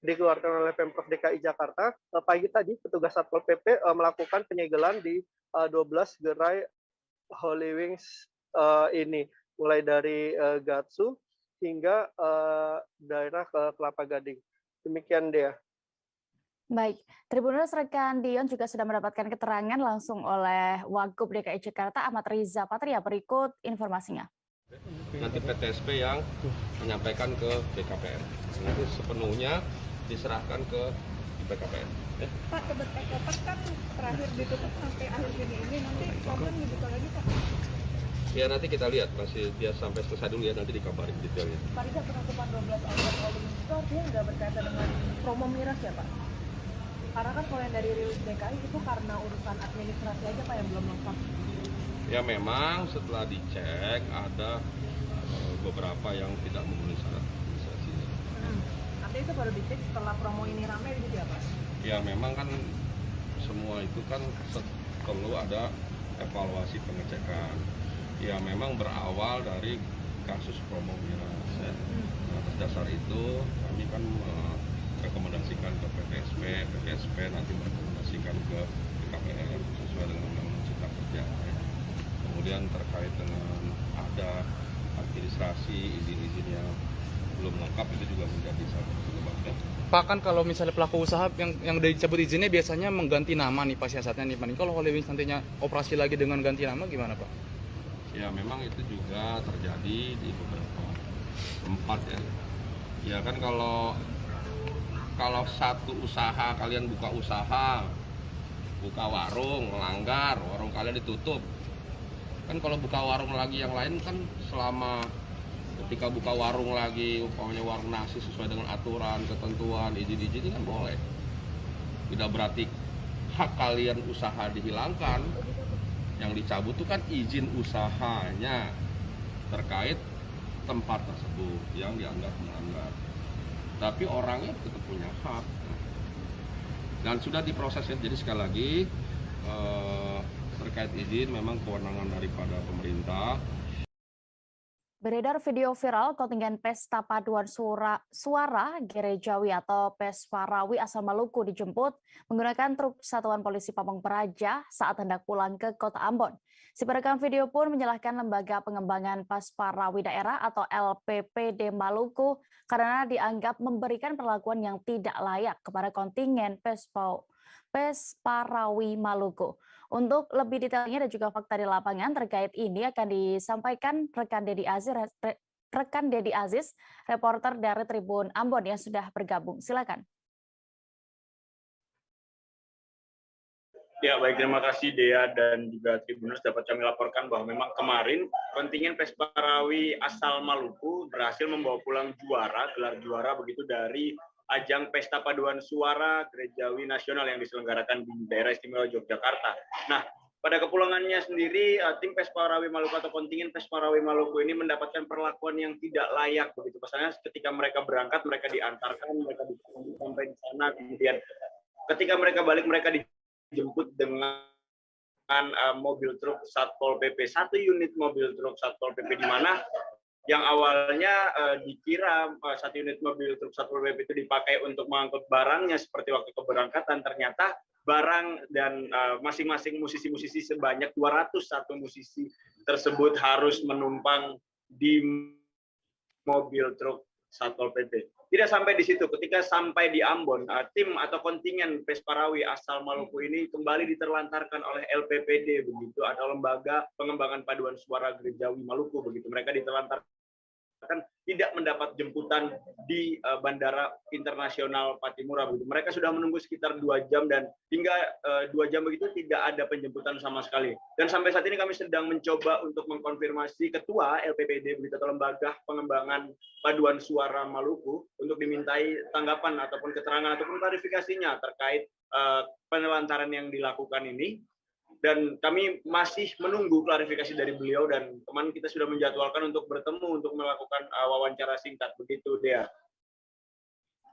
dikeluarkan oleh Pemprov DKI Jakarta, pagi tadi petugas Satpol PP melakukan penyegelan di 12 gerai Holy Wings ini, mulai dari Gatsu hingga daerah Kelapa Gading. Demikian Dea. Baik, Tribuners rekan Dion juga sudah mendapatkan keterangan langsung oleh Wagub DKI Jakarta Ahmad Riza Patria. Berikut informasinya. Nanti PTSP yang menyampaikan ke BKPM. Nanti sepenuhnya diserahkan ke BKPM. Pak, tebet ekopat kan terakhir ditutup sampai akhir Juni ini, nanti kapan dibuka lagi Pak? Ya nanti kita lihat, masih dia sampai selesai dulu ya, nanti dikabarin detailnya. Pak Riza, penutupan 12 outlet Holy Wings itu artinya nggak berkaitan dengan promo miras ya Pak? Karena kan kalau yang dari rilis DKI itu karena urusan administrasi aja Pak yang belum lengkap. Ya memang setelah dicek ada beberapa yang tidak memenuhi syarat administrasi. Artinya itu baru dicek setelah promo ini ramai gitu ya Pak? Ya memang kan semua itu kan perlu ada evaluasi pengecekan. Ya memang berawal dari kasus promo miras. Ya. Nah, atas dasar itu kami kan merekomendasikan ke PTSP nanti merekomendasikan ke BKPM sesuai dengan Undang-Undang Cipta Kerja. Ya. Kemudian terkait dengan ada administrasi izin-izin yang belum lengkap itu juga menjadi salah satu penyebabnya. Pak, kan kalau misalnya pelaku usaha yang udah dicabut izinnya biasanya mengganti nama nih Pak siasatnya nih Pak. Kalau Holy Wings nantinya operasi lagi dengan ganti nama gimana Pak? Ya memang itu juga terjadi di beberapa tempat ya. Ya kan kalau satu usaha kalian buka usaha, buka warung, melanggar, warung kalian ditutup. Kan kalau buka warung lagi yang lain kan selama ketika buka warung lagi, umpamanya warung nasi sesuai dengan aturan, ketentuan, izin-izin kan boleh. Tidak berarti hak kalian usaha dihilangkan. Yang dicabut itu kan izin usahanya terkait tempat tersebut yang dianggap melanggar. Tapi orangnya tetap punya hak. Dan sudah diprosesnya. Jadi sekali lagi terkait izin memang kewenangan daripada pemerintah. Beredar video viral kontingen Pesta Paduan Suara Gerejawi atau Pesparawi asal Maluku dijemput menggunakan truk Satuan Polisi Pamong Praja saat hendak pulang ke Kota Ambon. Si perekam video pun menyalahkan Lembaga Pengembangan Pesparawi Daerah atau LPPD Maluku karena dianggap memberikan perlakuan yang tidak layak kepada kontingen Pesparawi Maluku. Untuk lebih detailnya dan juga fakta di lapangan terkait ini akan disampaikan rekan Dedi Aziz, reporter dari Tribun Ambon yang sudah bergabung. Silakan. Ya, baik, terima kasih Dea dan juga Tribuners. Dapat kami laporkan bahwa memang kemarin kontingen Pesparawi asal Maluku berhasil membawa pulang gelar juara begitu dari ajang Pesta Paduan Suara Gerejawi Nasional yang diselenggarakan di daerah istimewa Yogyakarta. Nah, pada kepulangannya sendiri, tim Pesparawi Maluku atau kontingen Pesparawi Maluku ini mendapatkan perlakuan yang tidak layak begitu. Pasalnya ketika mereka berangkat, mereka diantarkan, mereka sampai di sana, kemudian ketika mereka balik, mereka dijemput dengan mobil truk Satpol PP, satu unit mobil truk Satpol PP di mana yang awalnya dikira satu unit mobil truk Satpol PP itu dipakai untuk mengangkut barangnya seperti waktu keberangkatan, ternyata barang dan masing-masing musisi-musisi sebanyak 201 musisi tersebut harus menumpang di mobil truk Satpol PP. Tidak sampai di situ, ketika sampai di Ambon, tim atau kontingen Pesparawi asal Maluku ini kembali diterlantarkan oleh LPPD begitu, atau Lembaga Pengembangan Paduan Suara Gerejawi Maluku begitu. Mereka diterlantarkan tidak mendapat jemputan di Bandara Internasional Patimura begitu. Mereka sudah menunggu sekitar 2 jam dan hingga 2 jam begitu tidak ada penjemputan sama sekali. Dan sampai saat ini kami sedang mencoba untuk mengkonfirmasi Ketua LPPD begitu atau Lembaga Pengembangan Paduan Suara Maluku untuk dimintai tanggapan ataupun keterangan ataupun klarifikasinya terkait penelantaran yang dilakukan ini. Dan kami masih menunggu klarifikasi dari beliau dan teman kita sudah menjadwalkan untuk bertemu untuk melakukan wawancara singkat begitu Dea.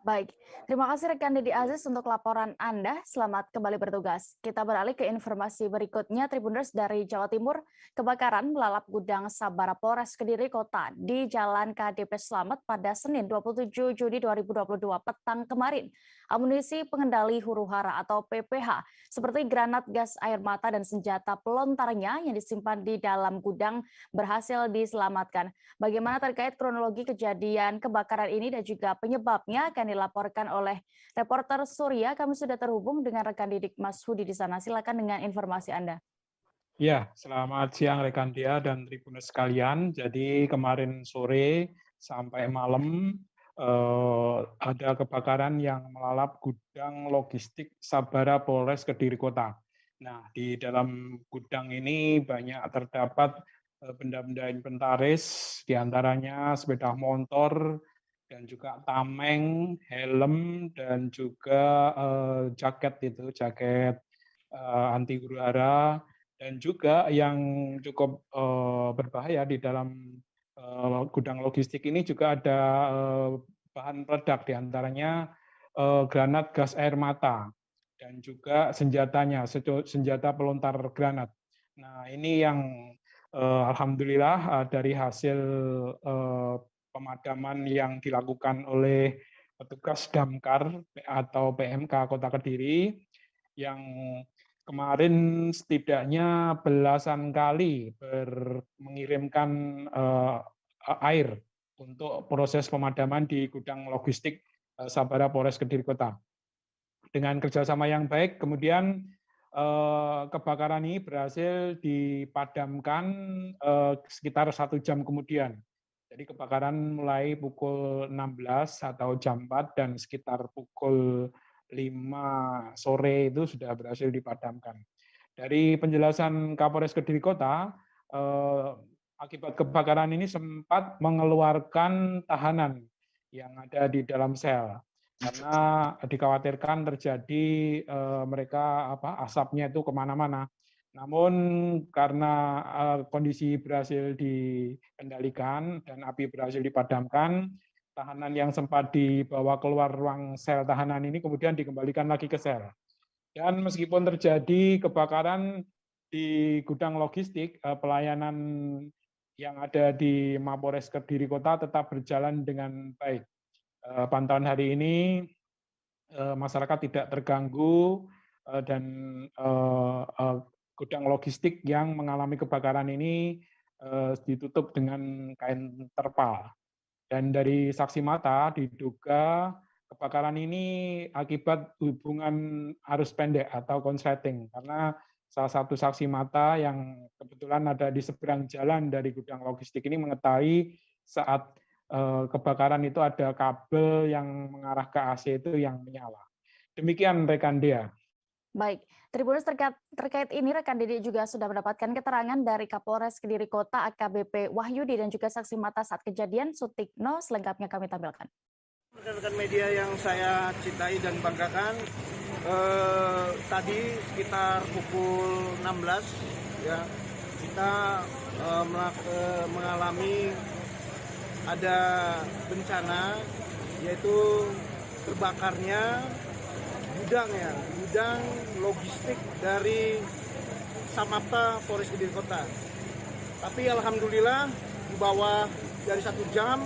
Baik, terima kasih rekan Dedi Aziz untuk laporan Anda. Selamat kembali bertugas. Kita beralih ke informasi berikutnya. Tribuners dari Jawa Timur, kebakaran melalap gudang Sabara Polres Kediri Kota di Jalan KDP Slamet pada Senin 27 Juni 2022 petang kemarin. Amunisi pengendali huru-hara atau PPH seperti granat gas air mata dan senjata pelontarnya yang disimpan di dalam gudang berhasil diselamatkan. Bagaimana terkait kronologi kejadian kebakaran ini dan juga penyebabnya akan dilaporkan oleh reporter Surya. Kami sudah terhubung dengan rekan Didik Mas Hudi di sana. Silakan dengan informasi Anda. Ya, selamat siang rekan Dia dan Tribuners sekalian. Jadi kemarin sore sampai malam ada kebakaran yang melalap gudang logistik Sabara Polres Kediri Kota. Nah, di dalam gudang ini banyak terdapat benda-benda inventaris, diantaranya sepeda motor, dan juga tameng, helm, dan juga jaket anti huru-hara, dan juga yang cukup berbahaya di dalam gudang logistik ini juga ada bahan peledak, diantaranya granat gas air mata, dan juga senjata pelontar granat. Nah, ini yang alhamdulillah dari hasil pemadaman yang dilakukan oleh petugas Damkar atau PMK Kota Kediri yang kemarin setidaknya belasan kali mengirimkan air untuk proses pemadaman di gudang logistik Sabara Polres Kediri Kota. Dengan kerjasama yang baik, kemudian kebakaran ini berhasil dipadamkan sekitar 1 jam kemudian. Jadi kebakaran mulai pukul 16 atau jam 4 dan sekitar pukul 5 sore itu sudah berhasil dipadamkan. Dari penjelasan Kapolres Kediri Kota, akibat kebakaran ini sempat mengeluarkan tahanan yang ada di dalam sel. karena dikhawatirkan terjadi mereka asapnya itu kemana-mana. Namun karena kondisi berhasil dikendalikan dan api berhasil dipadamkan, tahanan yang sempat dibawa keluar ruang sel tahanan ini kemudian dikembalikan lagi ke sel. Dan meskipun terjadi kebakaran di gudang logistik, pelayanan yang ada di Mapores Kediri Kota tetap berjalan dengan baik. Pantauan hari ini masyarakat tidak terganggu dan gudang logistik yang mengalami kebakaran ini ditutup dengan kain terpal. Dan dari saksi mata diduga kebakaran ini akibat hubungan arus pendek atau konsleting, karena salah satu saksi mata yang kebetulan ada di seberang jalan dari gudang logistik ini mengetahui saat kebakaran itu ada kabel yang mengarah ke AC itu yang menyala. Demikian rekan Dea. Baik, Tribuners terkait ini rekan Dede juga sudah mendapatkan keterangan dari Kapolres Kediri Kota AKBP Wahyudi dan juga saksi mata saat kejadian Sutikno. Selengkapnya kami tampilkan. Rekan-rekan media yang saya cintai dan banggakan, tadi sekitar pukul 16 ya kita mengalami ada bencana, yaitu terbakarnya gudang logistik dari Samapta Polres Kediri Kota. Tapi alhamdulillah di bawah dari 1 jam,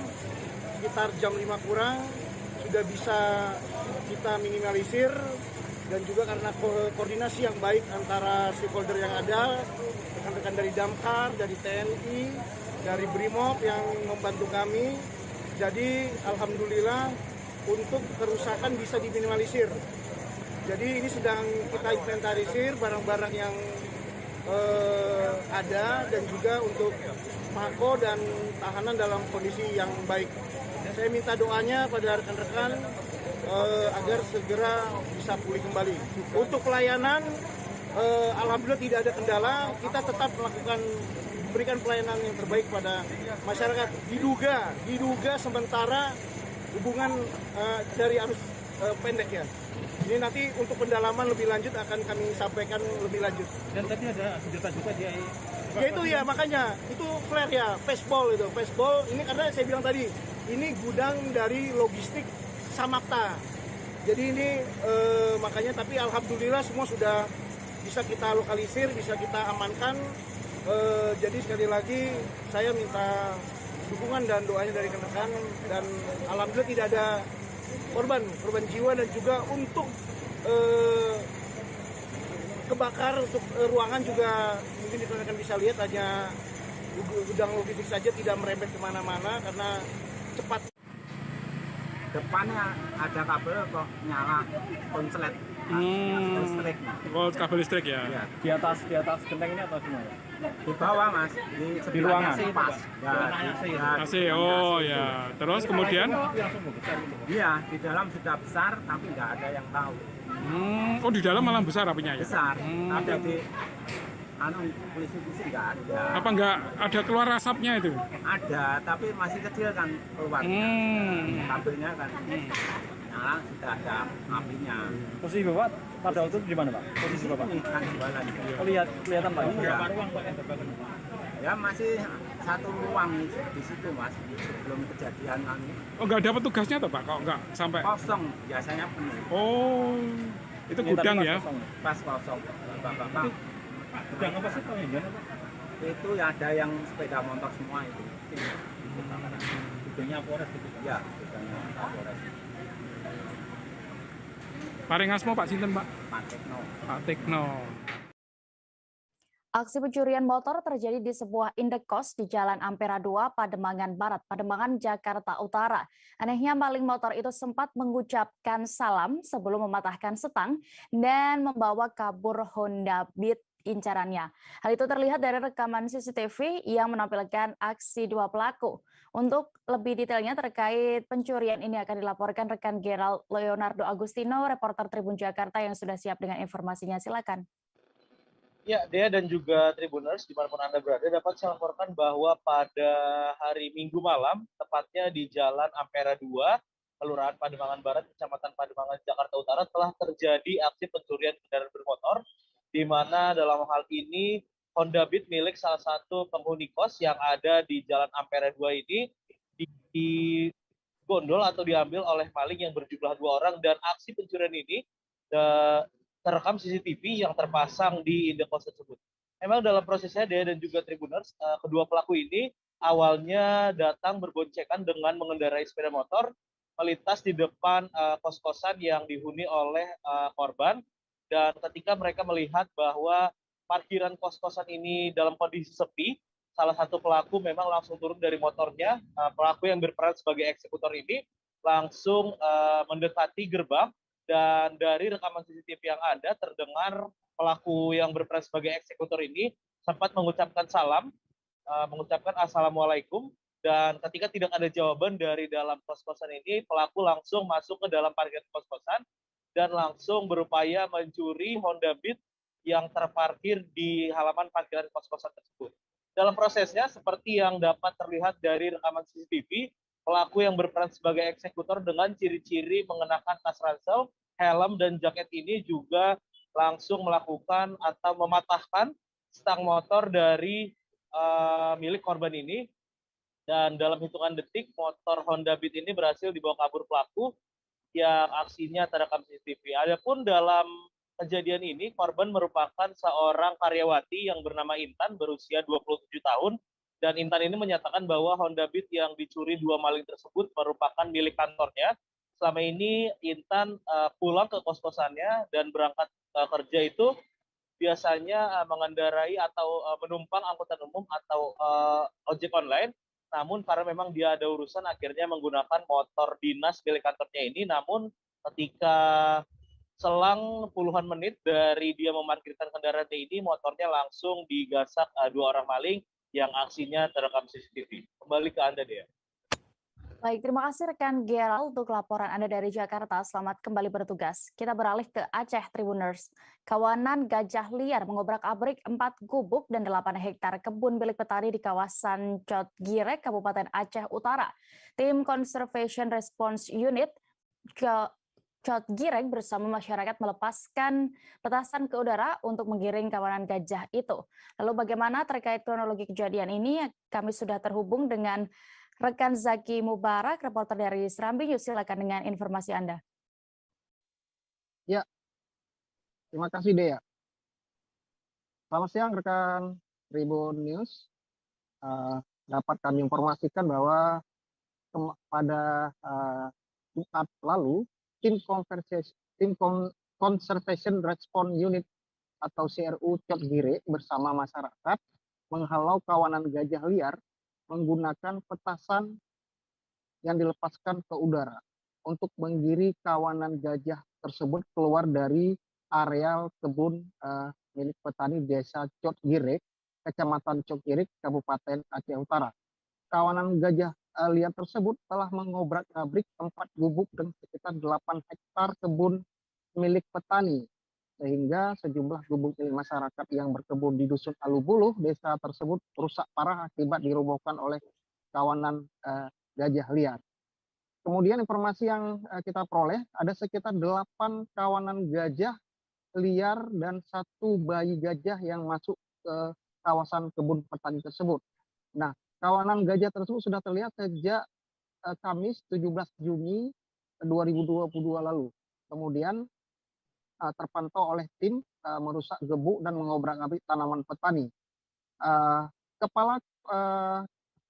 sekitar jam 5 kurang, sudah bisa kita minimalisir, dan juga karena koordinasi yang baik antara stakeholder yang ada, rekan-rekan dari Damkar, dari TNI, dari Brimob yang membantu kami. Jadi alhamdulillah untuk kerusakan bisa diminimalisir. Jadi ini sedang kita inventarisir barang-barang yang ada, dan juga untuk Mako dan tahanan dalam kondisi yang baik. Saya minta doanya pada rekan-rekan agar segera bisa pulih kembali. Untuk pelayanan, alhamdulillah tidak ada kendala. Kita tetap memberikan pelayanan yang terbaik pada masyarakat. Diduga sementara hubungan dari arus pendek ya. Ini nanti untuk pendalaman lebih lanjut akan kami sampaikan lebih lanjut. Dan tadi ada senjata juga dia. Ya itu ya, makanya itu flare ya, fastball itu. Fastball ini karena saya bilang tadi, ini gudang dari logistik Samapta. Jadi ini makanya, tapi alhamdulillah semua sudah bisa kita lokalisir, bisa kita amankan. Jadi sekali lagi saya minta dukungan dan doanya dari rekan-rekan, dan alhamdulillah tidak ada korban jiwa, dan juga untuk kebakar untuk ruangan juga mungkin rekan-rekan bisa lihat hanya gudang logistik saja, tidak merembet kemana-mana karena cepat. Depannya ada kabel kok nyala konslet. Listrik. Oh, kabel listrik ya. Iya. Di atas genteng ini atau di mana? Di bawah Mas, di ruangan. Pas. AC, oh ya. Terus kemudian? Iya, di dalam sudah besar tapi nggak ada yang tahu. Oh, di dalam malah besar apinya ya? Besar, tapi di polisi nggak ada. Apa nggak ada keluar asapnya itu? Ada, tapi masih kecil kan keluar. Kabelnya kan nyala, sudah ada apinya. Posisi Bapak pada waktu itu di mana Pak? Posisi Bapak? Ini kan jualan. Oh, kelihatan Pak? Berapa ruang Pak yang terbakar? Ya masih satu ruang di situ Mas, sebelum kejadian kan. Oh, nggak ada petugasnya tuh Pak? Kok nggak sampai? Kosong, biasanya penuh. Oh, itu gudang ya? Pas kosong. Bapak. Gudang apa sih Pak? Itu ya ada yang sepeda motor semua itu. Gudangnya Polres gitu? Ya, gudangnya Polres. Parengasmo Pak Sinten Pak? Pak Tekno. Aksi pencurian motor terjadi di sebuah indekos di Jalan Ampera 2, Pademangan Barat, Pademangan, Jakarta Utara. Anehnya maling motor itu sempat mengucapkan salam sebelum mematahkan setang dan membawa kabur Honda Beat incarannya. Hal itu terlihat dari rekaman CCTV yang menampilkan aksi dua pelaku. Untuk lebih detailnya terkait pencurian ini akan dilaporkan rekan Gerald Leonardo Agustino, reporter Tribun Jakarta yang sudah siap dengan informasinya. Silakan. Ya, Dea dan juga Tribuners, dimanapun Anda berada, dapat saya laporkan bahwa pada hari Minggu malam, tepatnya di Jalan Ampera 2, Kelurahan Pademangan Barat, Kecamatan Pademangan, Jakarta Utara telah terjadi aksi pencurian kendaraan bermotor, di mana dalam hal ini Honda Beat milik salah satu penghuni kos yang ada di Jalan Ampere 2 ini digondol atau diambil oleh maling yang berjumlah 2 orang, dan aksi pencurian ini terekam CCTV yang terpasang di indekos tersebut. Memang dalam prosesnya Dea dan juga Tribuners, kedua pelaku ini awalnya datang berboncengan dengan mengendarai sepeda motor melintas di depan kos-kosan yang dihuni oleh korban, dan ketika mereka melihat bahwa parkiran kos-kosan ini dalam kondisi sepi, salah satu pelaku memang langsung turun dari motornya. Pelaku yang berperan sebagai eksekutor ini langsung mendekati gerbang, dan dari rekaman CCTV yang ada terdengar pelaku yang berperan sebagai eksekutor ini sempat mengucapkan salam, mengucapkan assalamualaikum, dan ketika tidak ada jawaban dari dalam kos-kosan ini, pelaku langsung masuk ke dalam parkiran kos-kosan dan langsung berupaya mencuri Honda Beat yang terparkir di halaman parkiran kos-kosan tersebut. Dalam prosesnya, seperti yang dapat terlihat dari rekaman CCTV, pelaku yang berperan sebagai eksekutor dengan ciri-ciri mengenakan tas ransel, helm, dan jaket ini juga langsung melakukan atau mematahkan stang motor dari milik korban ini. Dan dalam hitungan detik, motor Honda Beat ini berhasil dibawa kabur pelaku yang aksinya terekam CCTV. Adapun dalam kejadian ini, korban merupakan seorang karyawati yang bernama Intan, berusia 27 tahun. Dan Intan ini menyatakan bahwa Honda Beat yang dicuri 2 maling tersebut merupakan milik kantornya. Selama ini Intan pulang ke kos-kosannya dan berangkat kerja itu biasanya mengendarai atau menumpang angkutan umum atau ojek online. Namun karena memang dia ada urusan, akhirnya menggunakan motor dinas milik kantornya ini. Namun ketika selang puluhan menit dari dia memarkirkan kendaraannya ini, motornya langsung digasak 2 orang maling yang aksinya terekam CCTV. Kembali ke Anda, Dea. Baik, terima kasih rekan Gerald untuk laporan Anda dari Jakarta. Selamat kembali bertugas. Kita beralih ke Aceh, Tribuners. Kawanan gajah liar mengobrak-abrik 4 gubuk dan 8 hektar kebun milik petani di kawasan Cot Girek, Kabupaten Aceh Utara. Tim Conservation Response Unit Cot Girek bersama masyarakat melepaskan petasan ke udara untuk menggiring kawanan gajah itu. Lalu bagaimana terkait kronologi kejadian ini? Kami sudah terhubung dengan rekan Zaki Mubarak, reporter dari Serambi News. Silakan dengan informasi Anda. Ya, terima kasih Dea. Selamat siang rekan Tribun News. Dapat kami informasikan bahwa pada Jumat lalu, Tim Conservation Response Unit atau CRU Cot Girek bersama masyarakat menghalau kawanan gajah liar menggunakan petasan yang dilepaskan ke udara untuk menggiring kawanan gajah tersebut keluar dari areal kebun milik petani desa Cot Girek, Kecamatan Cot Girek, Kabupaten Aceh Utara. Kawanan gajah liar tersebut telah mengobrak-abrik 4 gubuk dan sekitar 8 hektar kebun milik petani, sehingga sejumlah gubuk milik masyarakat yang berkebun di Dusun Alubuluh, desa tersebut rusak parah akibat dirobohkan oleh kawanan gajah liar. Kemudian informasi yang kita peroleh, ada sekitar 8 kawanan gajah liar dan 1 bayi gajah yang masuk ke kawasan kebun petani tersebut. Nah, kawanan gajah tersebut sudah terlihat sejak Kamis 17 Juni 2022 lalu. Kemudian terpantau oleh tim merusak gebuk dan mengobrak-abrik tanaman petani. Kepala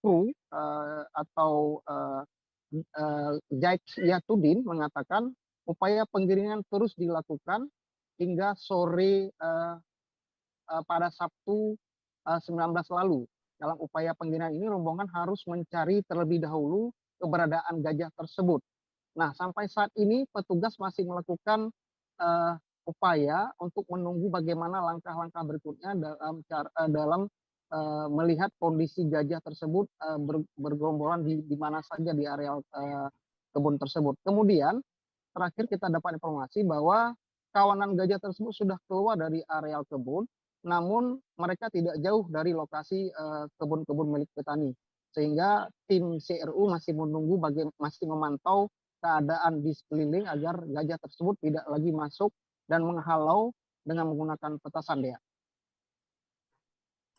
kru atau Jaik Yatudin mengatakan upaya penggiringan terus dilakukan hingga sore pada Sabtu 19 lalu. Dalam upaya penggiringan ini, rombongan harus mencari terlebih dahulu keberadaan gajah tersebut. Nah, sampai saat ini petugas masih melakukan upaya untuk menunggu bagaimana langkah-langkah berikutnya dalam melihat kondisi gajah tersebut bergerombolan di mana saja di areal kebun tersebut. Kemudian terakhir kita dapat informasi bahwa kawanan gajah tersebut sudah keluar dari areal kebun, namun mereka tidak jauh dari lokasi kebun-kebun milik petani, sehingga tim CRU masih menunggu masih memantau keadaan di sekeliling agar gajah tersebut tidak lagi masuk dan menghalau dengan menggunakan petasan, Dea.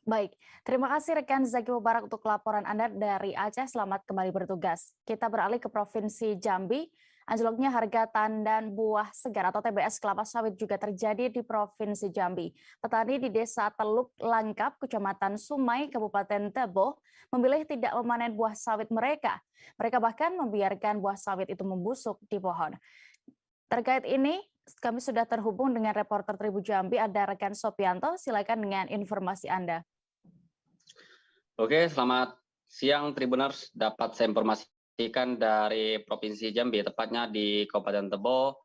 Baik, terima kasih rekan Zaki Mubarak untuk laporan Anda dari Aceh. Selamat kembali bertugas. Kita beralih ke Provinsi Jambi. Anjloknya harga tandan buah segar atau TBS kelapa sawit juga terjadi di Provinsi Jambi. Petani di Desa Teluk Langkap, Kecamatan Sumai, Kabupaten Tebo, memilih tidak memanen buah sawit mereka. Mereka bahkan membiarkan buah sawit itu membusuk di pohon. Terkait ini, kami sudah terhubung dengan reporter Tribun Jambi, ada rekan Sopianto. Silakan dengan informasi Anda. Oke, selamat siang Tribuners. Dapat saya informasikan dari Provinsi Jambi, tepatnya di Kabupaten Tebo,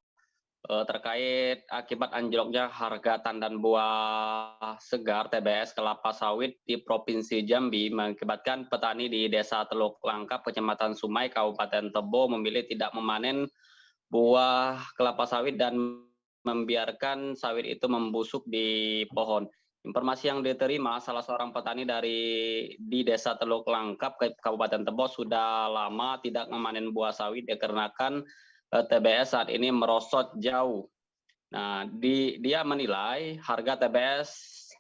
terkait akibat anjloknya harga tandan buah segar TBS kelapa sawit di Provinsi Jambi mengakibatkan petani di Desa Teluk Langkap, Kecamatan Sumai, Kabupaten Tebo memilih tidak memanen buah kelapa sawit dan membiarkan sawit itu membusuk di pohon. Informasi yang diterima, salah seorang petani di Desa Teluk Langkap, Kabupaten Tebo sudah lama tidak memanen buah sawit dikarenakan TBS saat ini merosot jauh. Nah, dia menilai harga TBS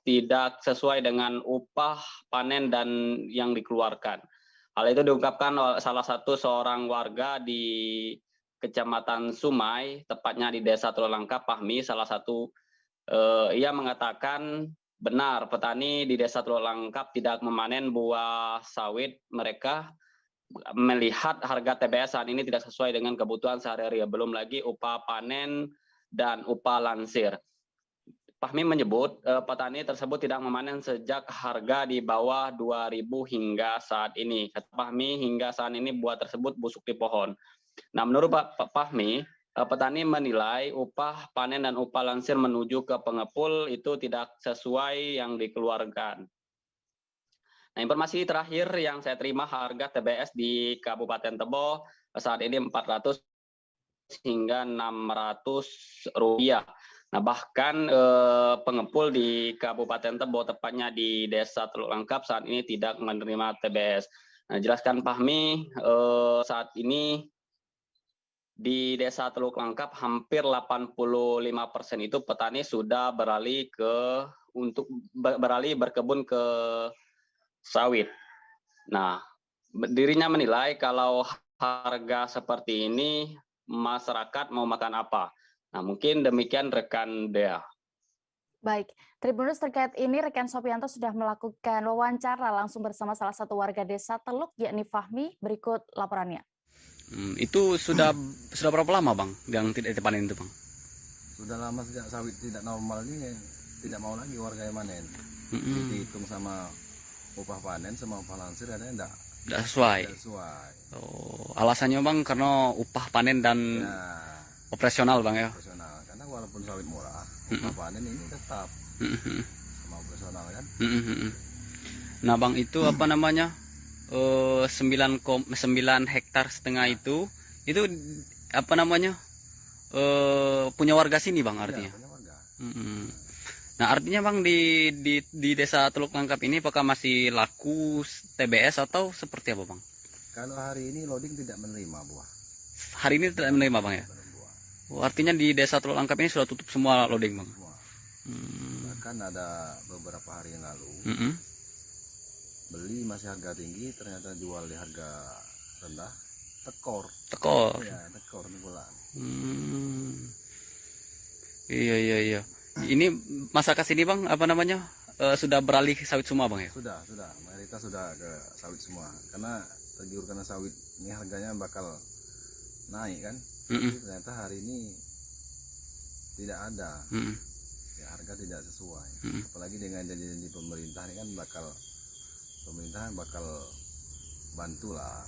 tidak sesuai dengan upah panen dan yang dikeluarkan. Hal itu diungkapkan oleh salah satu seorang warga di Kecamatan Sumai, tepatnya di Desa Teluk Langkap, Fahmi, salah satu ia mengatakan benar petani di Desa Teluk Langkap tidak memanen buah sawit mereka melihat harga TBS saat ini tidak sesuai dengan kebutuhan sehari-hari, belum lagi upah panen dan upah lansir. Fahmi menyebut petani tersebut tidak memanen sejak harga di bawah 2.000 hingga saat ini. Kata Fahmi, hingga saat ini buah tersebut busuk di pohon. Nah, menurut Pak Fahmi, petani menilai upah panen dan upah lansir menuju ke pengepul itu tidak sesuai yang dikeluarkan. Nah, informasi terakhir yang saya terima, harga TBS di Kabupaten Tebo saat ini 400 hingga 600 rupiah. Nah, bahkan pengepul di Kabupaten Tebo, tepatnya di Desa Teluk Langkap, saat ini tidak menerima TBS. Nah, jelaskan Fahmi, saat ini di Desa Teluk Langkap hampir 85% itu petani sudah beralih berkebun ke sawit. Nah, dirinya menilai kalau harga seperti ini masyarakat mau makan apa. Nah, mungkin demikian rekan Dea. Baik, Tribuners, terkait ini rekan Sopianto sudah melakukan wawancara langsung bersama salah satu warga Desa Teluk, yakni Fahmi. Berikut laporannya. Itu sudah berapa lama Bang yang tidak dipanen itu Bang? Sudah lama, sejak sawit tidak normal ini tidak mau lagi warga yang manen. Dihitung sama upah panen sama upah lansir ada yang tidak sesuai. Oh, alasannya Bang karena upah panen dan operasional Bang ya? Operasional, karena walaupun sawit murah, upah panen ini tetap sama operasional kan. Nah Bang, itu apa namanya? 9 hektar setengah itu apa namanya punya warga sini Bang artinya. Ya, punya warga. Nah artinya Bang di Desa Teluk Langkap ini apakah masih laku TBS atau seperti apa Bang? Kalau hari ini loading tidak menerima buah. Hari ini tidak menerima Bang ya? Oh, artinya di Desa Teluk Langkap ini sudah tutup semua loading Bang? Bahkan ada beberapa hari yang lalu beli masih harga tinggi, ternyata jual di harga rendah, tekor ya, tekor bulan. Iya ini masyarakat sini Bang apa namanya sudah beralih ke sawit semua Bang ya? Sudah mayoritas sudah ke sawit semua karena tergiur karena sawit ini harganya bakal naik kan. Tapi ternyata hari ini tidak ada ya, harga tidak sesuai. Apalagi dengan janji-janji pemerintah ini kan pemerintah bakal bantu lah,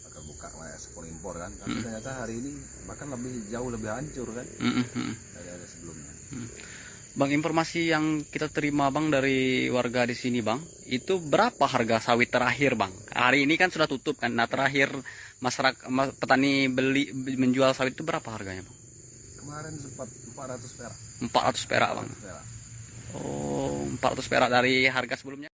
bakal buka ekspor impor kan, tapi ternyata hari ini bahkan jauh lebih hancur kan dari sebelumnya. Bang, informasi yang kita terima Bang dari warga di sini Bang, itu berapa harga sawit terakhir Bang? Hari ini kan sudah tutup kan, nah terakhir masyarakat petani menjual sawit itu berapa harganya Bang? Kemarin sempat 400 perak. 400 perak Bang. Oh, 400 perak dari harga sebelumnya.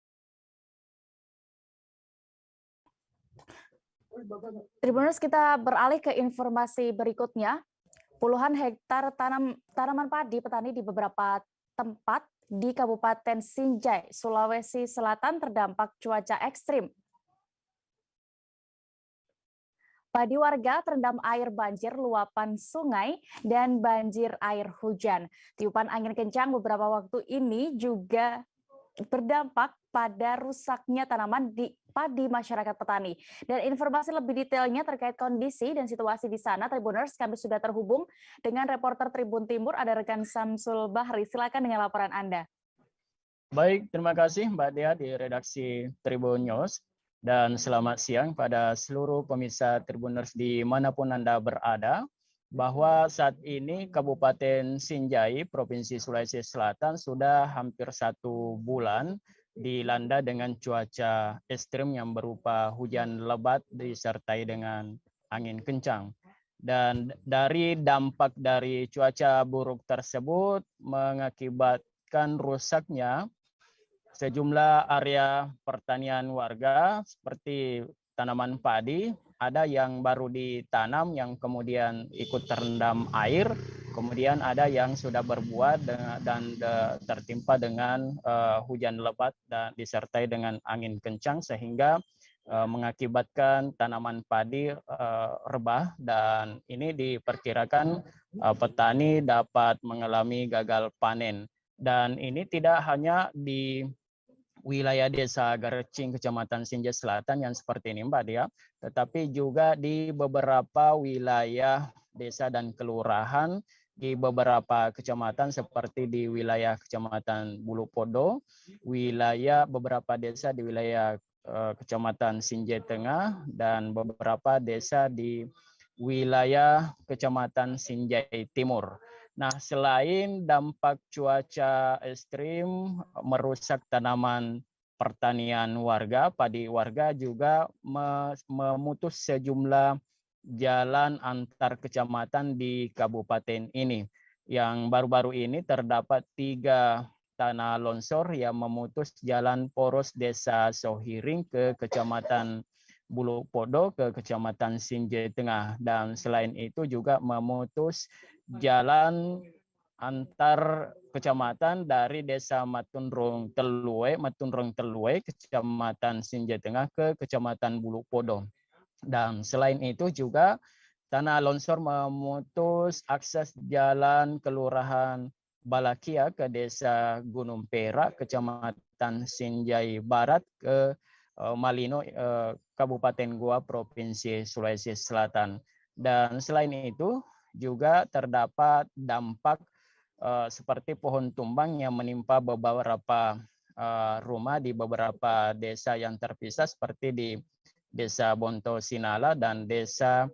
Tribuners, kita beralih ke informasi berikutnya. Puluhan hektar tanaman padi petani di beberapa tempat di Kabupaten Sinjai, Sulawesi Selatan terdampak cuaca ekstrim. Padi warga terendam air banjir luapan sungai dan banjir air hujan. Tiupan angin kencang beberapa waktu ini juga berdampak pada rusaknya tanaman di padi masyarakat petani. Dan informasi lebih detailnya terkait kondisi dan situasi di sana, Tribuners, kami sudah terhubung dengan reporter Tribun Timur, ada rekan Samsul Bahri. Silakan dengan laporan Anda. Baik, terima kasih Mbak Dea di redaksi Tribun News. Dan selamat siang pada seluruh pemirsa Tribuners dimanapun Anda berada, bahwa saat ini Kabupaten Sinjai, Provinsi Sulawesi Selatan sudah hampir 1 bulan dilanda dengan cuaca ekstrim yang berupa hujan lebat disertai dengan angin kencang. Dan dari dampak dari cuaca buruk tersebut mengakibatkan rusaknya sejumlah area pertanian warga seperti tanaman padi, ada yang baru ditanam yang kemudian ikut terendam air, kemudian ada yang sudah berbuah dan tertimpa dengan hujan lebat dan disertai dengan angin kencang sehingga mengakibatkan tanaman padi rebah, dan ini diperkirakan petani dapat mengalami gagal panen. Dan ini tidak hanya di wilayah Desa Garecing, Kecamatan Sinjai Selatan yang seperti ini Mbak Dia, tetapi juga di beberapa wilayah desa dan kelurahan di beberapa kecamatan seperti di wilayah Kecamatan Bulu Podo, wilayah beberapa desa di wilayah Kecamatan Sinjai Tengah, dan beberapa desa di wilayah Kecamatan Sinjai Timur. Nah, selain dampak cuaca ekstrim merusak tanaman pertanian warga, padi warga juga memutus sejumlah jalan antar kecamatan di kabupaten ini. Yang baru-baru ini terdapat 3 tanah longsor yang memutus jalan poros Desa Sohiring ke Kecamatan Bulu Podo ke Kecamatan Sinjai Tengah, dan selain itu juga memutus jalan antar kecamatan dari Desa Matunrong Telue, Kecamatan Sinjai Tengah ke Kecamatan Bulu Podo. Dan selain itu juga tanah longsor memutus akses jalan Kelurahan Balakia ke Desa Gunung Perak, Kecamatan Sinjai Barat ke Malino, Kabupaten Goa, Provinsi Sulawesi Selatan. Dan selain itu juga terdapat dampak seperti pohon tumbang yang menimpa beberapa rumah di beberapa desa yang terpisah seperti di Desa Bonto Sinala dan Desa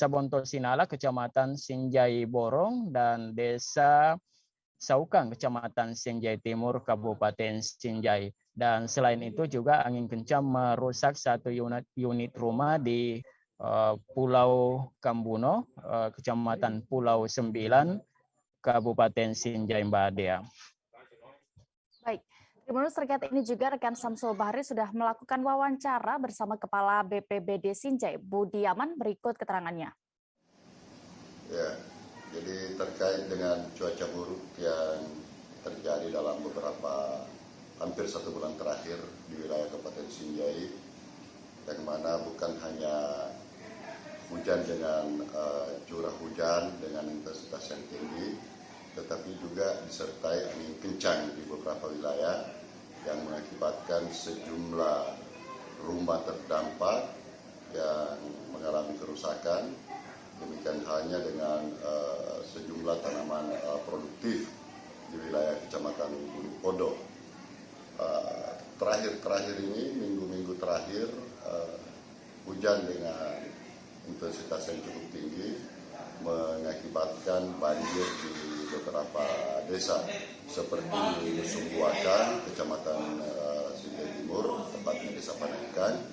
Bonto Sinala, Kecamatan Sinjai Borong, dan Desa Saukang, Kecamatan Sinjai Timur, Kabupaten Sinjai. Dan selain itu juga angin kencang merusak 1 unit rumah di Pulau Kambuno, Kecamatan Pulau 9, Kabupaten Sinjai, Mbak Dea. Baik, Tribuners, terkait ini juga rekan Samsul Bahri sudah melakukan wawancara bersama Kepala BPBD Sinjai, Budi Yaman. Berikut keterangannya. Ya, jadi terkait dengan cuaca buruk yang terjadi dalam hampir 1 bulan terakhir di wilayah Kabupaten Sinjai, yang mana bukan hanya hujan dengan curah hujan dengan intensitas yang tinggi, tetapi juga disertai angin kencang di beberapa wilayah yang mengakibatkan sejumlah rumah terdampak yang mengalami kerusakan. Demikian halnya dengan sejumlah tanaman produktif di wilayah Kecamatan Bulu Podo. Terakhir ini, minggu-minggu terakhir, hujan dengan intensitas yang cukup tinggi mengakibatkan banjir di beberapa desa seperti Sumbuakan, Kecamatan Sinjai Timur, tepatnya Desa Panaikan.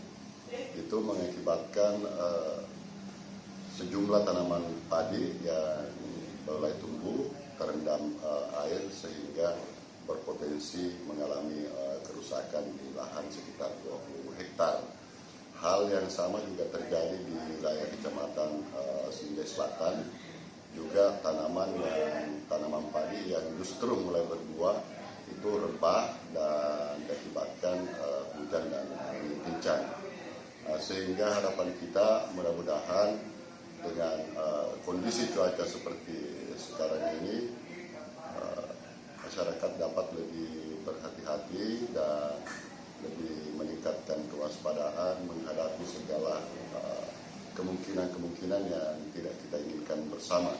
Itu mengakibatkan sejumlah tanaman padi yang mulai tumbuh terendam air sehingga berpotensi mengalami kerusakan di lahan sekitar 20 hektar. hal yang sama juga terjadi di wilayah Kecamatan Sinjai Selatan. Juga tanaman padi yang justru mulai berbuah itu rebah dan diakibatkan hujan dan angin kencang. Sehingga harapan kita mudah-mudahan dengan kondisi cuaca seperti sekarang ini masyarakat dapat lebih berhati-hati dan lebih meningkatkan kewaspadaan menghadapi segala kemungkinan-kemungkinan yang tidak kita inginkan bersama,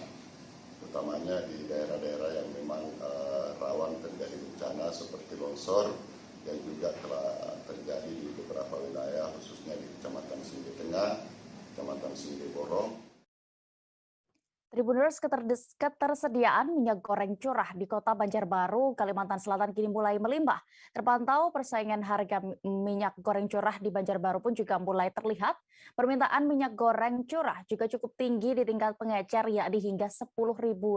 utamanya di daerah-daerah yang memang rawan terjadi bencana seperti longsor yang juga telah terjadi di beberapa wilayah, khususnya di Kecamatan Sinjai Tengah, Kecamatan Sinjai Borong. Tribuners, ketersediaan minyak goreng curah di Kota Banjarbaru, Kalimantan Selatan kini mulai melimpah. Terpantau persaingan harga minyak goreng curah di Banjarbaru pun juga mulai terlihat. Permintaan minyak goreng curah juga cukup tinggi di tingkat pengecer, yakni hingga 10.000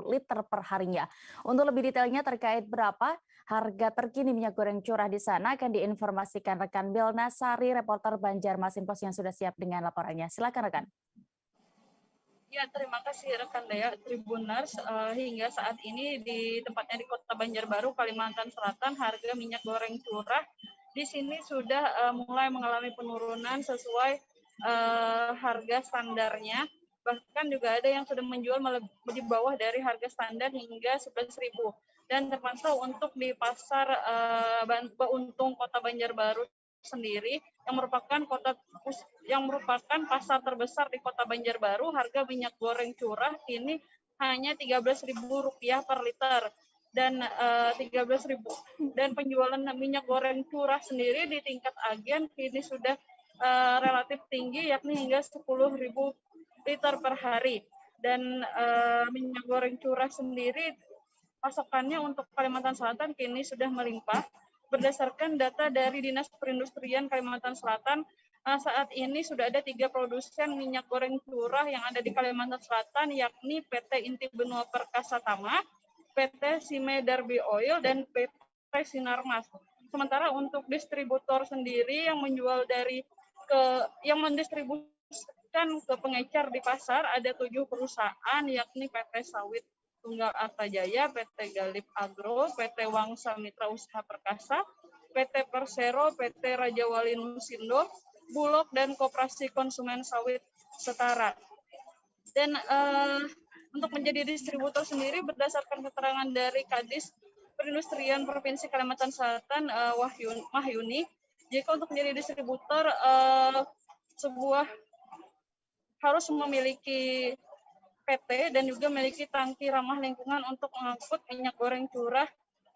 liter per harinya. Untuk lebih detailnya terkait berapa harga terkini minyak goreng curah di sana akan diinformasikan rekan Bilna Sari, reporter Banjarmasin Pos yang sudah siap dengan laporannya. Silakan rekan. Ya, terima kasih rekan Dea. Tribuners, hingga saat ini di tempatnya di Kota Banjarbaru, Kalimantan Selatan, harga minyak goreng curah di sini sudah mulai mengalami penurunan sesuai harga standarnya. Bahkan juga ada yang sudah menjual di bawah dari harga standar hingga 11.000. Dan terpantau untuk di pasar Untung Kota Banjarbaru sendiri yang merupakan pasar terbesar di Kota Banjarbaru, harga minyak goreng curah kini hanya Rp13.000 per liter dan 13.000, dan penjualan minyak goreng curah sendiri di tingkat agen kini sudah relatif tinggi, yakni hingga 10.000 liter per hari. Dan minyak goreng curah sendiri pasokannya untuk Kalimantan Selatan kini sudah melimpah. Berdasarkan data dari Dinas Perindustrian Kalimantan Selatan, saat ini sudah ada 3 produsen minyak goreng curah yang ada di Kalimantan Selatan, yakni PT Inti Benua Perkasa Tama, PT Sime Darby Oil, dan PT Sinarmas. Sementara untuk distributor sendiri yang menjual yang mendistribusikan ke pengecer di pasar ada 7 perusahaan, yakni PT Sawit Tunggal Artajaya, PT Galip Agro, PT Wangsa Mitra Usaha Perkasa, PT Persero, PT Raja Wali Nusindo, Bulog, dan Koperasi Konsumen Sawit Setara. Dan untuk menjadi distributor sendiri berdasarkan keterangan dari Kadis Perindustrian Provinsi Kalimantan Selatan, Mahyuni, jika untuk menjadi distributor harus memiliki PT dan juga memiliki tangki ramah lingkungan untuk mengangkut minyak goreng curah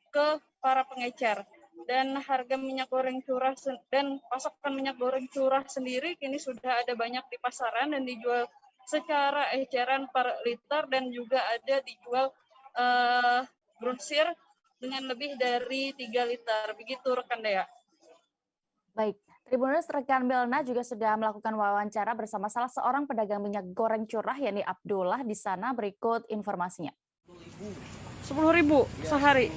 ke para pengecer. Dan harga minyak goreng curah dan pasokan minyak goreng curah sendiri kini sudah ada banyak di pasaran dan dijual secara eceran per liter dan juga ada dijual grosir dengan lebih dari 3 liter. Begitu rekan Dea. Baik. Tribuners, rekan Belna juga sudah melakukan wawancara bersama salah seorang pedagang minyak goreng curah, yakni Abdullah di sana. Berikut informasinya. 10.000 sehari.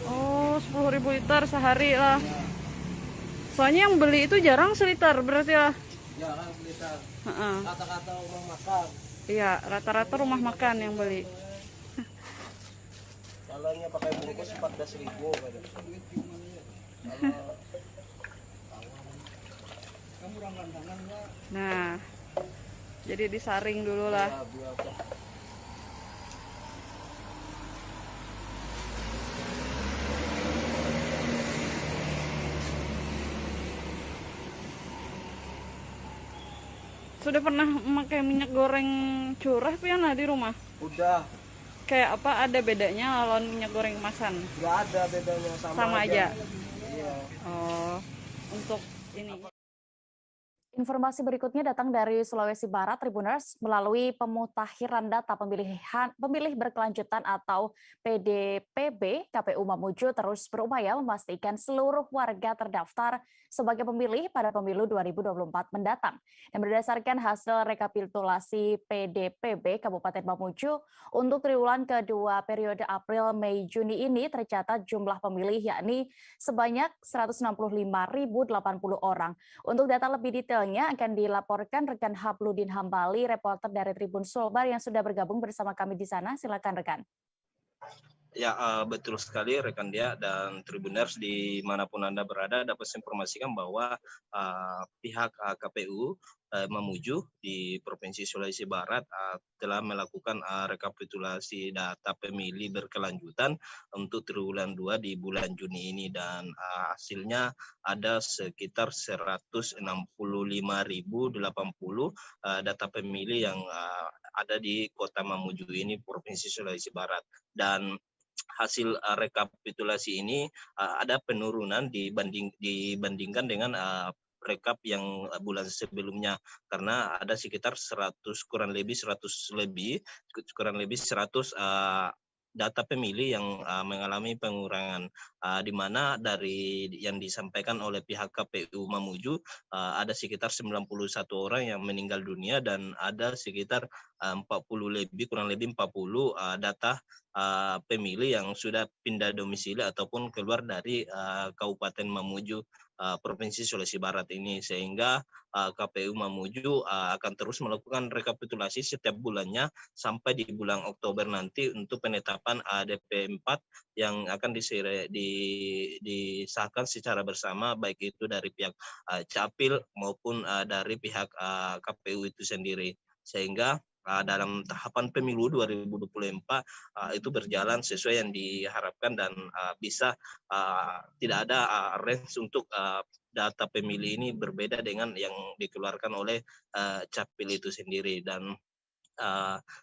Oh, 10.000 liter sehari lah. Soalnya yang beli itu jarang seliter berarti lah. Jarang seliter. Rata-rata rumah makan. Iya, rata-rata rumah makan yang beli. Kalau pakai bungkus 14.000 kalau nah, jadi disaring dulu lah. Sudah pernah memakai minyak goreng curah Piana di rumah? Udah. Kayak apa, ada bedanya lawan minyak goreng kemasan? Nggak ada bedanya, sama aja. Iya. Oh, untuk ini. Informasi berikutnya datang dari Sulawesi Barat, Tribuners, melalui pemutakhiran data pemilih berkelanjutan atau PDPB, KPU Mamuju terus berupaya memastikan seluruh warga terdaftar sebagai pemilih pada pemilu 2024 mendatang. Dan berdasarkan hasil rekapitulasi PDPB Kabupaten Mamuju, untuk triwulan kedua periode April, Mei, Juni ini tercatat jumlah pemilih yakni sebanyak 165.080 orang. Untuk data lebih detailnya akan dilaporkan rekan Habludin Hambali, reporter dari Tribun Sulbar yang sudah bergabung bersama kami di sana. Silakan rekan. Ya, betul sekali rekan Dia dan Tribuners dimanapun Anda berada dapat saya informasikan bahwa pihak KPU Mamuju di Provinsi Sulawesi Barat telah melakukan rekapitulasi data pemilih berkelanjutan untuk triwulan 2 di bulan Juni ini, dan hasilnya ada sekitar 165.080 data pemilih yang ada di Kota Mamuju ini, Provinsi Sulawesi Barat. Dan hasil rekapitulasi ini ada penurunan dibandingkan dengan rekap yang bulan sebelumnya, karena ada sekitar 100 kurang lebih 100 data pemilih yang mengalami pengurangan, di mana dari yang disampaikan oleh pihak KPU Mamuju ada sekitar 91 orang yang meninggal dunia dan ada sekitar 40 kurang lebih 40 data pemilih yang sudah pindah domisili ataupun keluar dari Kabupaten Mamuju, Provinsi Sulawesi Barat ini, sehingga KPU Mamuju akan terus melakukan rekapitulasi setiap bulannya sampai di bulan Oktober nanti untuk penetapan DP 4 yang akan disahkan secara bersama, baik itu dari pihak Capil maupun dari pihak KPU itu sendiri, sehingga dalam tahapan pemilu 2024 itu berjalan sesuai yang diharapkan dan bisa tidak ada range untuk data pemilih ini berbeda dengan yang dikeluarkan oleh Capil itu sendiri. Dan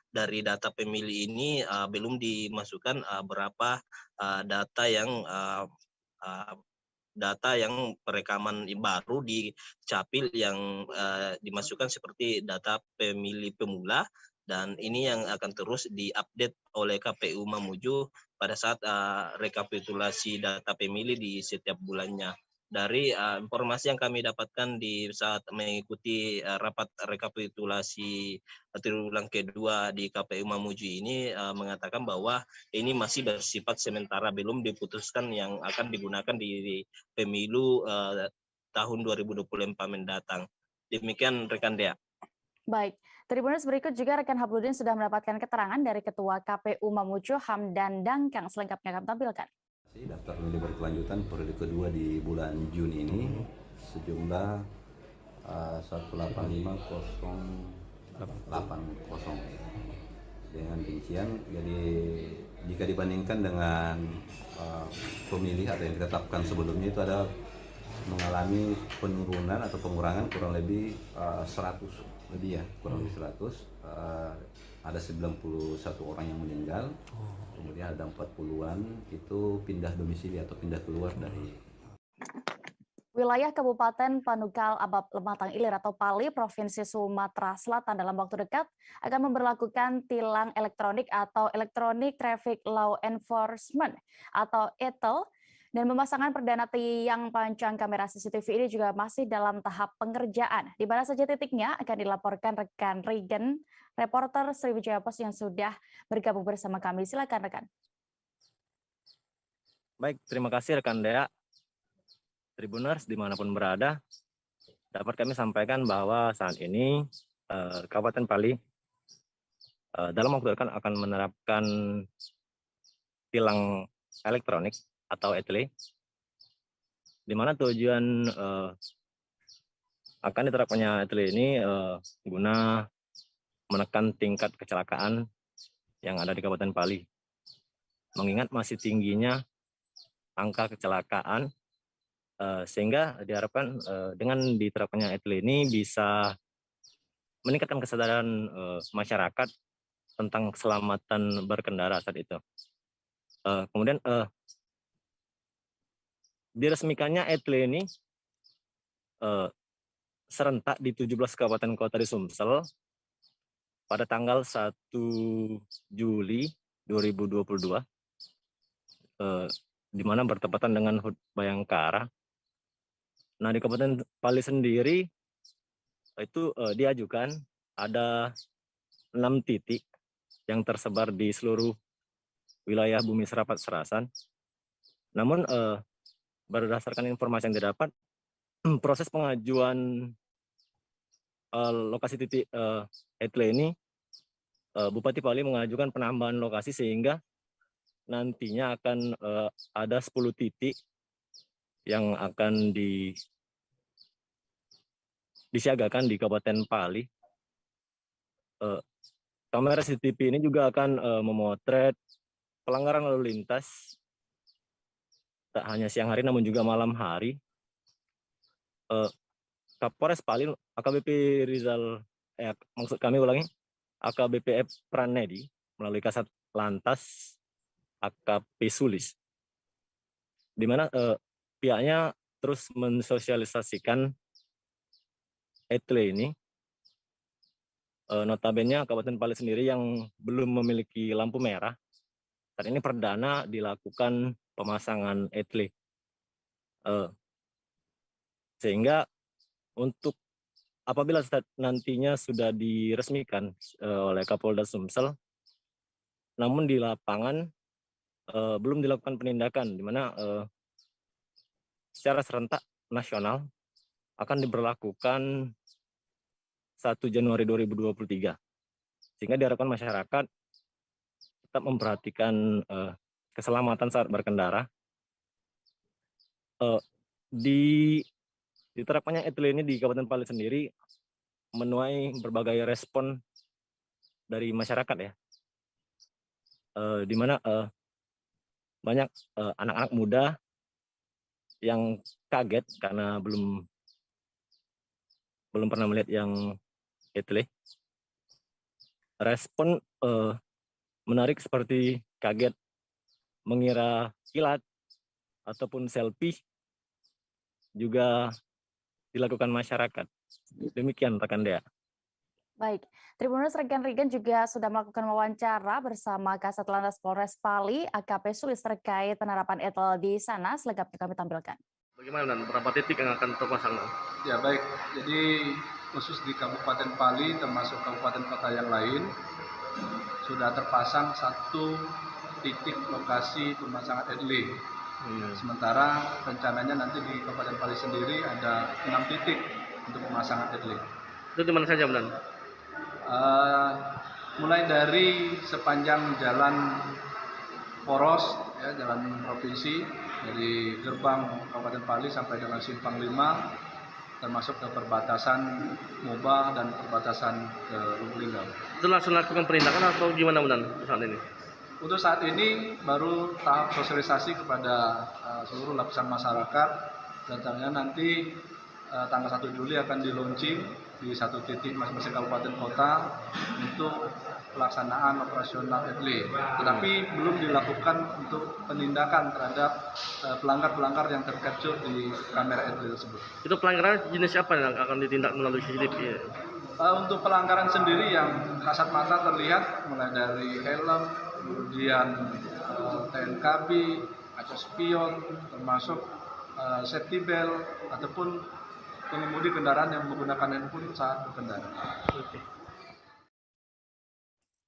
dari data pemilih ini belum dimasukkan berapa data yang perekaman baru di Capil yang dimasukkan seperti data pemilih pemula, dan ini yang akan terus diupdate oleh KPU Mamuju pada saat rekapitulasi data pemilih di setiap bulannya. Dari informasi yang kami dapatkan di saat mengikuti rapat rekapitulasi triwulan kedua di KPU Mamuju ini mengatakan bahwa ini masih bersifat sementara, belum diputuskan yang akan digunakan di pemilu tahun 2024 mendatang. Demikian rekan Dea. Baik, Tribuners, berikut juga rekan Habludin sudah mendapatkan keterangan dari Ketua KPU Mamuju Hamdan Dangkang. Selengkapnya kami tampilkan. Daftar pemilih berkelanjutan periode kedua di bulan Juni ini sejumlah 185.080 dengan rincian. Jadi jika dibandingkan dengan pemilih atau yang ditetapkan sebelumnya, itu ada mengalami penurunan atau pengurangan kurang lebih 100 lebih ya, kurang lebih 100. Ada 91 orang yang meninggal, kemudian ada 40-an itu pindah domisili atau pindah keluar dari Wilayah Kabupaten Panukal Abab Lematang Ilir atau Pali, Provinsi Sumatera Selatan dalam waktu dekat akan memberlakukan tilang elektronik atau Electronic Traffic Law Enforcement atau ETL, dan pemasangan perdana tiang panjang kamera CCTV ini juga masih dalam tahap pengerjaan. Di mana saja titiknya akan dilaporkan rekan Regen, reporter Sriwijaya Pos yang sudah bergabung bersama kami. Silakan rekan. Baik, terima kasih rekan Dea. Tribuners dimanapun berada, dapat kami sampaikan bahwa saat ini Kabupaten Pali dalam waktu dekat akan menerapkan tilang elektronik atau ETL, di mana tujuan akan diterapkannya ETL ini guna menekan tingkat kecelakaan yang ada di Kabupaten Pali. Mengingat masih tingginya angka kecelakaan, sehingga diharapkan dengan diterapkannya ETL ini bisa meningkatkan kesadaran masyarakat tentang keselamatan berkendara saat itu. Kemudian diresmikannya ETL ini serentak di 17 kabupaten kota di Sumsel pada tanggal 1 Juli 2022, di mana bertepatan dengan HUT Bayangkara. Nah, di Kabupaten Pali sendiri itu diajukan ada 6 titik yang tersebar di seluruh wilayah Bumi Serapat Serasan. Namun berdasarkan informasi yang didapat, proses pengajuan lokasi titik ETLE ini, Bupati Pali mengajukan penambahan lokasi sehingga nantinya akan ada 10 titik yang akan disiagakan di Kabupaten Pali. Kamera CCTV ini juga akan memotret pelanggaran lalu lintas tak hanya siang hari namun juga malam hari. Kapolres Pali AKBP Rizal, maksud kami ulangi, AKBP Pranedi melalui Kasat Lantas AKP Sulis, di mana pihaknya terus mensosialisasikan ETLE ini. Notabene Kabupaten Pali sendiri yang belum memiliki lampu merah, saat ini perdana dilakukan pemasangan ETLE. Sehingga untuk apabila nantinya sudah diresmikan oleh Kapolda Sumsel, namun di lapangan belum dilakukan penindakan, di mana secara serentak nasional akan diberlakukan 1 Januari 2023. Sehingga diharapkan masyarakat tetap memperhatikan keselamatan saat berkendara. Diterapkannya ETLE ini di Kabupaten Pali sendiri menuai berbagai respon dari masyarakat ya. Di mana banyak anak-anak muda yang kaget karena belum pernah melihat yang ETLE. Respon menarik seperti kaget, mengira kilat ataupun selfie juga dilakukan masyarakat. Demikian rekan Dea. Baik, Tribuners rekan-rekan juga sudah melakukan wawancara bersama Kasat Lantas Polres Pali AKP Sulis terkait penerapan ETLE di sana. Selengkapnya kami tampilkan. Bagaimana dan berapa titik yang akan terpasang? Ya baik, jadi khusus di Kabupaten Pali termasuk kabupaten kota yang lain sudah terpasang 1 titik lokasi pemasangan ETLE. Sementara rencananya nanti di Kabupaten Pali sendiri ada 6 titik untuk pemasangan ETLE. Itu di mana saja, Bang? Mulai dari sepanjang jalan poros, ya, jalan provinsi dari gerbang Kabupaten Pali sampai dengan Simpang 5, termasuk ke perbatasan Moba dan perbatasan ke Lubuk Linggau. Itu langsung lakukan penindakan atau gimana, Bang, saat ini? Untuk saat ini baru tahap sosialisasi kepada seluruh lapisan masyarakat. Rencananya nanti tanggal 1 Juli akan di-launching di 1 titik masing-masing kabupaten kota untuk pelaksanaan operasional ETLE. Tetapi belum dilakukan untuk penindakan terhadap pelanggar-pelanggar yang tercapture di kamera ETLE tersebut. Itu pelanggaran jenis apa yang akan ditindak melalui CCTV? Untuk pelanggaran sendiri yang kasat mata terlihat mulai dari helm, kemudian TNKB, kaca spion, termasuk safety belt ataupun pengemudi kendaraan yang menggunakan handphone saat berkendara.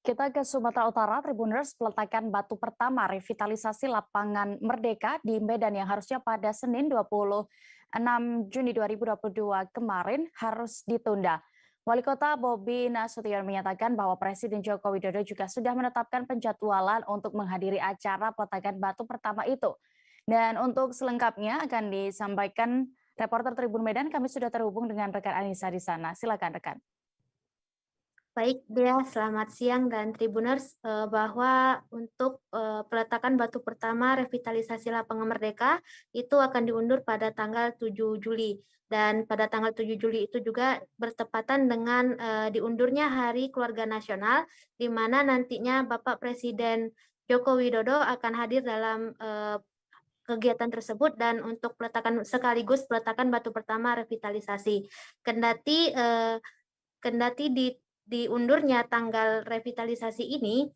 Kita ke Sumatera Utara, Tribuners, peletakan batu pertama revitalisasi lapangan Merdeka di Medan yang harusnya pada Senin 26 Juni 2022 kemarin harus ditunda. Wali Kota Bobi Nasution menyatakan bahwa Presiden Joko Widodo juga sudah menetapkan penjadwalan untuk menghadiri acara peletakan batu pertama itu. Dan untuk selengkapnya akan disampaikan reporter Tribun Medan, kami sudah terhubung dengan rekan Anissa di sana. Silakan rekan. Baik, Dea, selamat siang dan Tribuners, bahwa untuk peletakan batu pertama revitalisasi lapangan Merdeka itu akan diundur pada tanggal 7 Juli. Dan pada tanggal 7 Juli itu juga bertepatan dengan diundurnya Hari Keluarga Nasional, di mana nantinya Bapak Presiden Joko Widodo akan hadir dalam kegiatan tersebut dan untuk peletakan sekaligus peletakan batu pertama revitalisasi. Kendati diundurnya tanggal revitalisasi ini,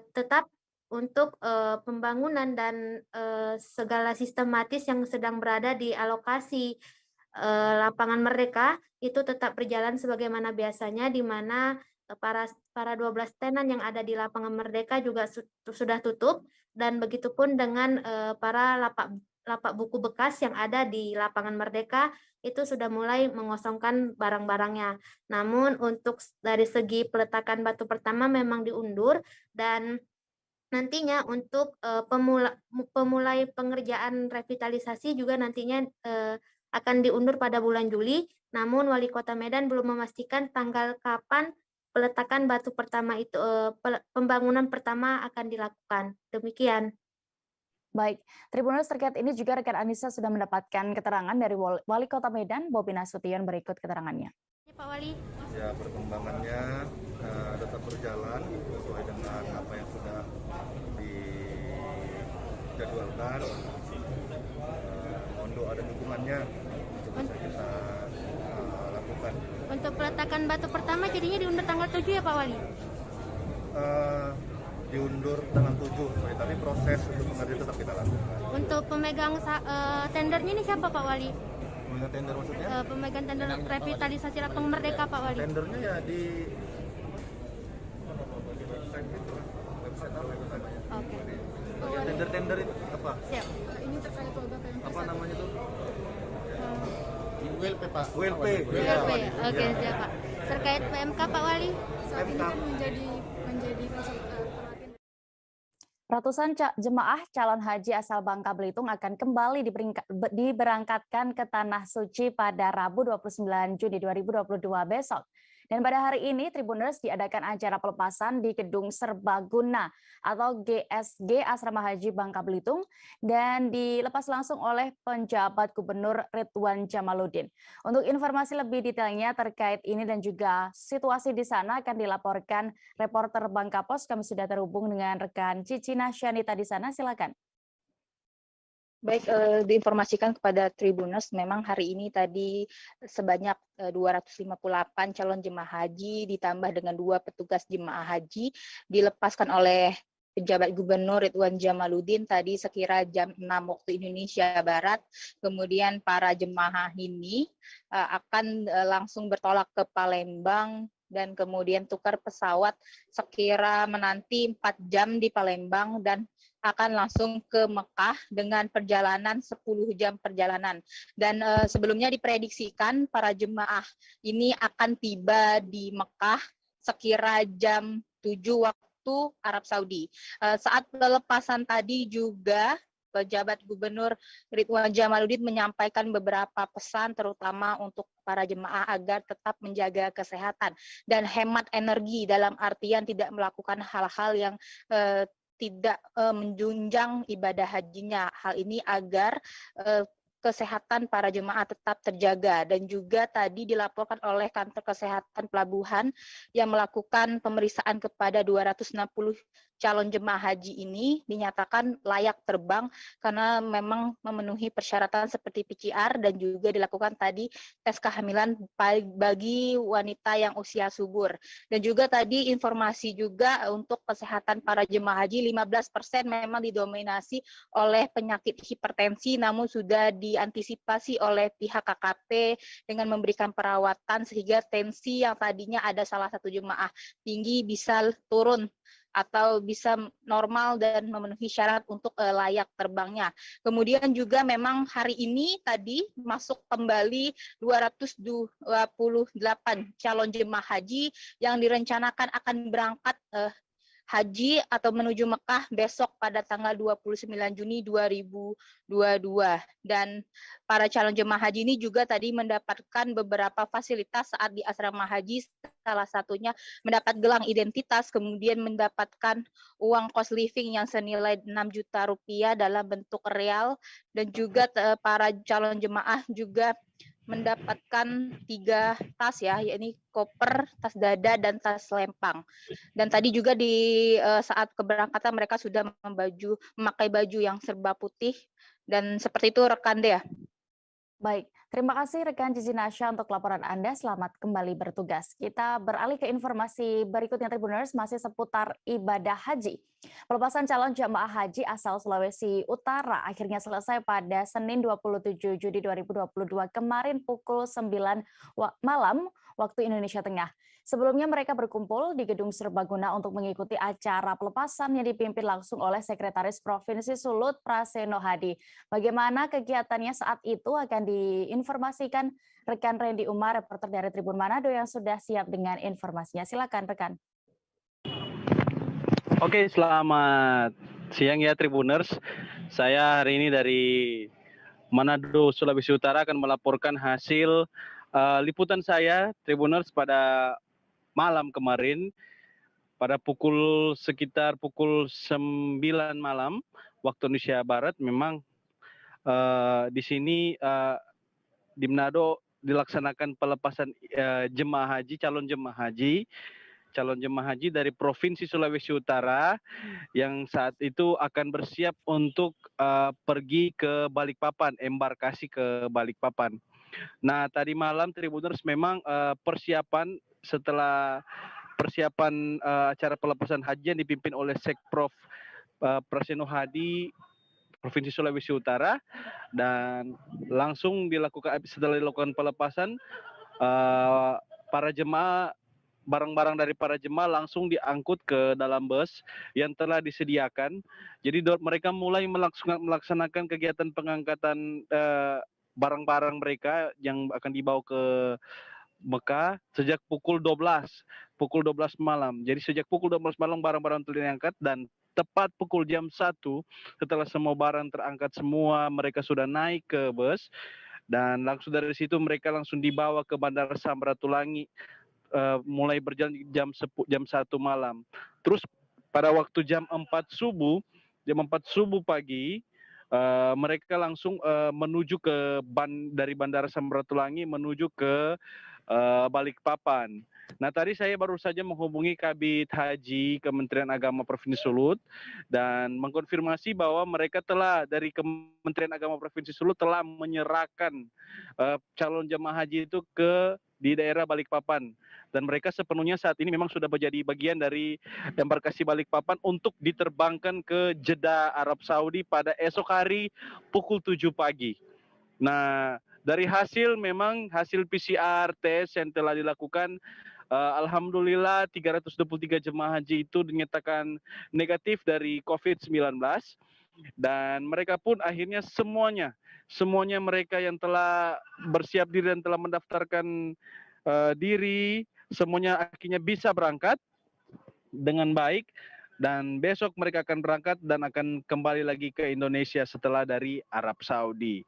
tetap untuk pembangunan dan segala sistematis yang sedang berada di alokasi Lapangan Merdeka itu tetap berjalan sebagaimana biasanya, di mana para 12 tenan yang ada di Lapangan Merdeka juga sudah tutup, dan begitupun dengan para lapak buku bekas yang ada di Lapangan Merdeka itu sudah mulai mengosongkan barang-barangnya. Namun untuk dari segi peletakan batu pertama memang diundur, dan nantinya untuk pemulai pengerjaan revitalisasi juga nantinya akan diundur pada bulan Juli. Namun Wali Kota Medan belum memastikan tanggal kapan peletakan batu pertama itu, pembangunan pertama akan dilakukan. Demikian. Baik, Tribuners, terkait ini juga rekan Anissa sudah mendapatkan keterangan dari Wali Kota Medan, Bobi Nasution. Berikut keterangannya. Pak Wali. Ya, perkembangannya tetap berjalan sesuai dengan apa yang sudah dijadwalkan. Mohon doa dan dukungannya untuk bisa kita lakukan. Untuk peletakan batu pertama jadinya diundur tanggal 7 ya Pak Wali? Diundur tanggal 7, tapi proses untuk pengerjaan tetap kita lakukan. Untuk pemegang tendernya ini siapa Pak Wali? Pemegang tender maksudnya? Pemegang tender revitalisasi Lapangan Merdeka Pak Wali. Tendernya ya di website itu, website apa itu namanya? Oke. Tender itu apa? Siap. Ini terkait Apa namanya tuh? WLP Pak. WLP. Oke, siap Pak. Terkait PMK Pak Wali? Saat ini kan menjadi Ratusan jemaah calon haji asal Bangka Belitung akan kembali diberangkatkan ke Tanah Suci pada Rabu 29 Juni 2022 besok. Dan pada hari ini, Tribuners, diadakan acara pelepasan di Gedung Serbaguna atau GSG Asrama Haji Bangka Belitung dan dilepas langsung oleh penjabat Gubernur Ridwan Jamaluddin. Untuk informasi lebih detailnya terkait ini dan juga situasi di sana akan dilaporkan reporter Bangka Pos. Kami sudah terhubung dengan rekan Cici Nasyanita di sana. Silakan. Baik, diinformasikan kepada Tribuners, memang hari ini tadi sebanyak 258 calon jemaah haji ditambah dengan 2 petugas jemaah haji dilepaskan oleh penjabat Gubernur Ridwan Jamaluddin tadi sekira jam 6 waktu Indonesia Barat. Kemudian para jemaah ini akan langsung bertolak ke Palembang dan kemudian tukar pesawat sekira menanti 4 jam di Palembang dan akan langsung ke Mekah dengan perjalanan 10 jam perjalanan. Dan sebelumnya diprediksikan para jemaah ini akan tiba di Mekah sekira jam 7 waktu Arab Saudi. Saat pelepasan tadi juga pejabat Gubernur Ridwan Jamaluddin menyampaikan beberapa pesan terutama untuk para jemaah agar tetap menjaga kesehatan dan hemat energi dalam artian tidak melakukan hal-hal yang tidak menjunjang ibadah hajinya. Hal ini agar kesehatan para jemaah tetap terjaga. Dan juga tadi dilaporkan oleh kantor kesehatan pelabuhan yang melakukan pemeriksaan kepada 260 calon jemaah haji ini dinyatakan layak terbang karena memang memenuhi persyaratan seperti PCR dan juga dilakukan tadi tes kehamilan bagi wanita yang usia subur. Dan juga tadi informasi juga untuk kesehatan para jemaah haji 15% memang didominasi oleh penyakit hipertensi namun sudah diantisipasi oleh pihak KKP dengan memberikan perawatan sehingga tensi yang tadinya ada salah satu jemaah tinggi bisa turun atau bisa normal dan memenuhi syarat untuk layak terbangnya. Kemudian juga memang hari ini tadi masuk kembali 228 calon jemaah haji yang direncanakan akan berangkat haji atau menuju Mekah besok pada tanggal 29 Juni 2022. Dan para calon jemaah haji ini juga tadi mendapatkan beberapa fasilitas saat di asrama haji, salah satunya mendapat gelang identitas, kemudian mendapatkan uang cost living yang senilai 6 juta rupiah dalam bentuk real, dan juga para calon jemaah juga mendapatkan 3 tas ya, yakni koper, tas dada, dan tas lempang. Dan tadi juga di saat keberangkatan mereka sudah memakai baju yang serba putih, dan seperti itu rekan Dea. Baik, terima kasih rekan Cici Nasya untuk laporan Anda. Selamat kembali bertugas. Kita beralih ke informasi berikutnya Tribuners, masih seputar ibadah haji. Pelepasan calon jamaah haji asal Sulawesi Utara akhirnya selesai pada Senin 27 Juni 2022 kemarin pukul 9 malam waktu Indonesia Tengah. Sebelumnya mereka berkumpul di Gedung Serbaguna untuk mengikuti acara pelepasan yang dipimpin langsung oleh Sekretaris Provinsi Sulut Praseno Hadi. Bagaimana kegiatannya saat itu akan diinformasikan rekan Randy Umar, reporter dari Tribun Manado yang sudah siap dengan informasinya. Silakan rekan. Oke, selamat siang ya Tribuners. Saya hari ini dari Manado, Sulawesi Utara akan melaporkan hasil liputan saya Tribuners pada malam kemarin pada sekitar pukul 9 malam waktu Indonesia Barat. Memang di sini di Manado dilaksanakan pelepasan calon jemaah haji dari Provinsi Sulawesi Utara yang saat itu akan bersiap untuk pergi ke Balikpapan, embarkasi ke Balikpapan. Nah, tadi malam Tribuners memang setelah persiapan acara pelepasan haji yang dipimpin oleh Sekprov Praseno Hadi Provinsi Sulawesi Utara, dan langsung setelah dilakukan pelepasan para jemaah, barang-barang dari para jemaah langsung diangkut ke dalam bus yang telah disediakan. Jadi mereka mulai melaksanakan kegiatan pengangkatan barang-barang mereka yang akan dibawa ke Mekah sejak pukul 12 malam. Jadi sejak pukul 12 malam barang-barang telah diangkat, dan tepat pukul jam 1 setelah semua barang terangkat semua, mereka sudah naik ke bus, dan langsung dari situ mereka langsung dibawa ke Bandara Samratulangi mulai berjalan jam 1 malam. Terus pada waktu jam 4 subuh pagi, mereka langsung menuju dari Bandara Samratulangi menuju ke Balikpapan. Nah, tadi saya baru saja menghubungi Kabid Haji Kementerian Agama Provinsi Sulut dan mengkonfirmasi bahwa mereka dari Kementerian Agama Provinsi Sulut telah menyerahkan calon jemaah haji itu di daerah Balikpapan, dan mereka sepenuhnya saat ini memang sudah menjadi bagian dari embarkasi Balikpapan untuk diterbangkan ke Jeddah, Arab Saudi pada esok hari pukul 7 pagi. Nah, dari hasil PCR tes yang telah dilakukan, alhamdulillah 323 jemaah haji itu dinyatakan negatif dari COVID-19, dan mereka pun akhirnya semuanya mereka yang telah bersiap diri dan telah mendaftarkan diri, semuanya akhirnya bisa berangkat dengan baik, dan besok mereka akan berangkat dan akan kembali lagi ke Indonesia setelah dari Arab Saudi.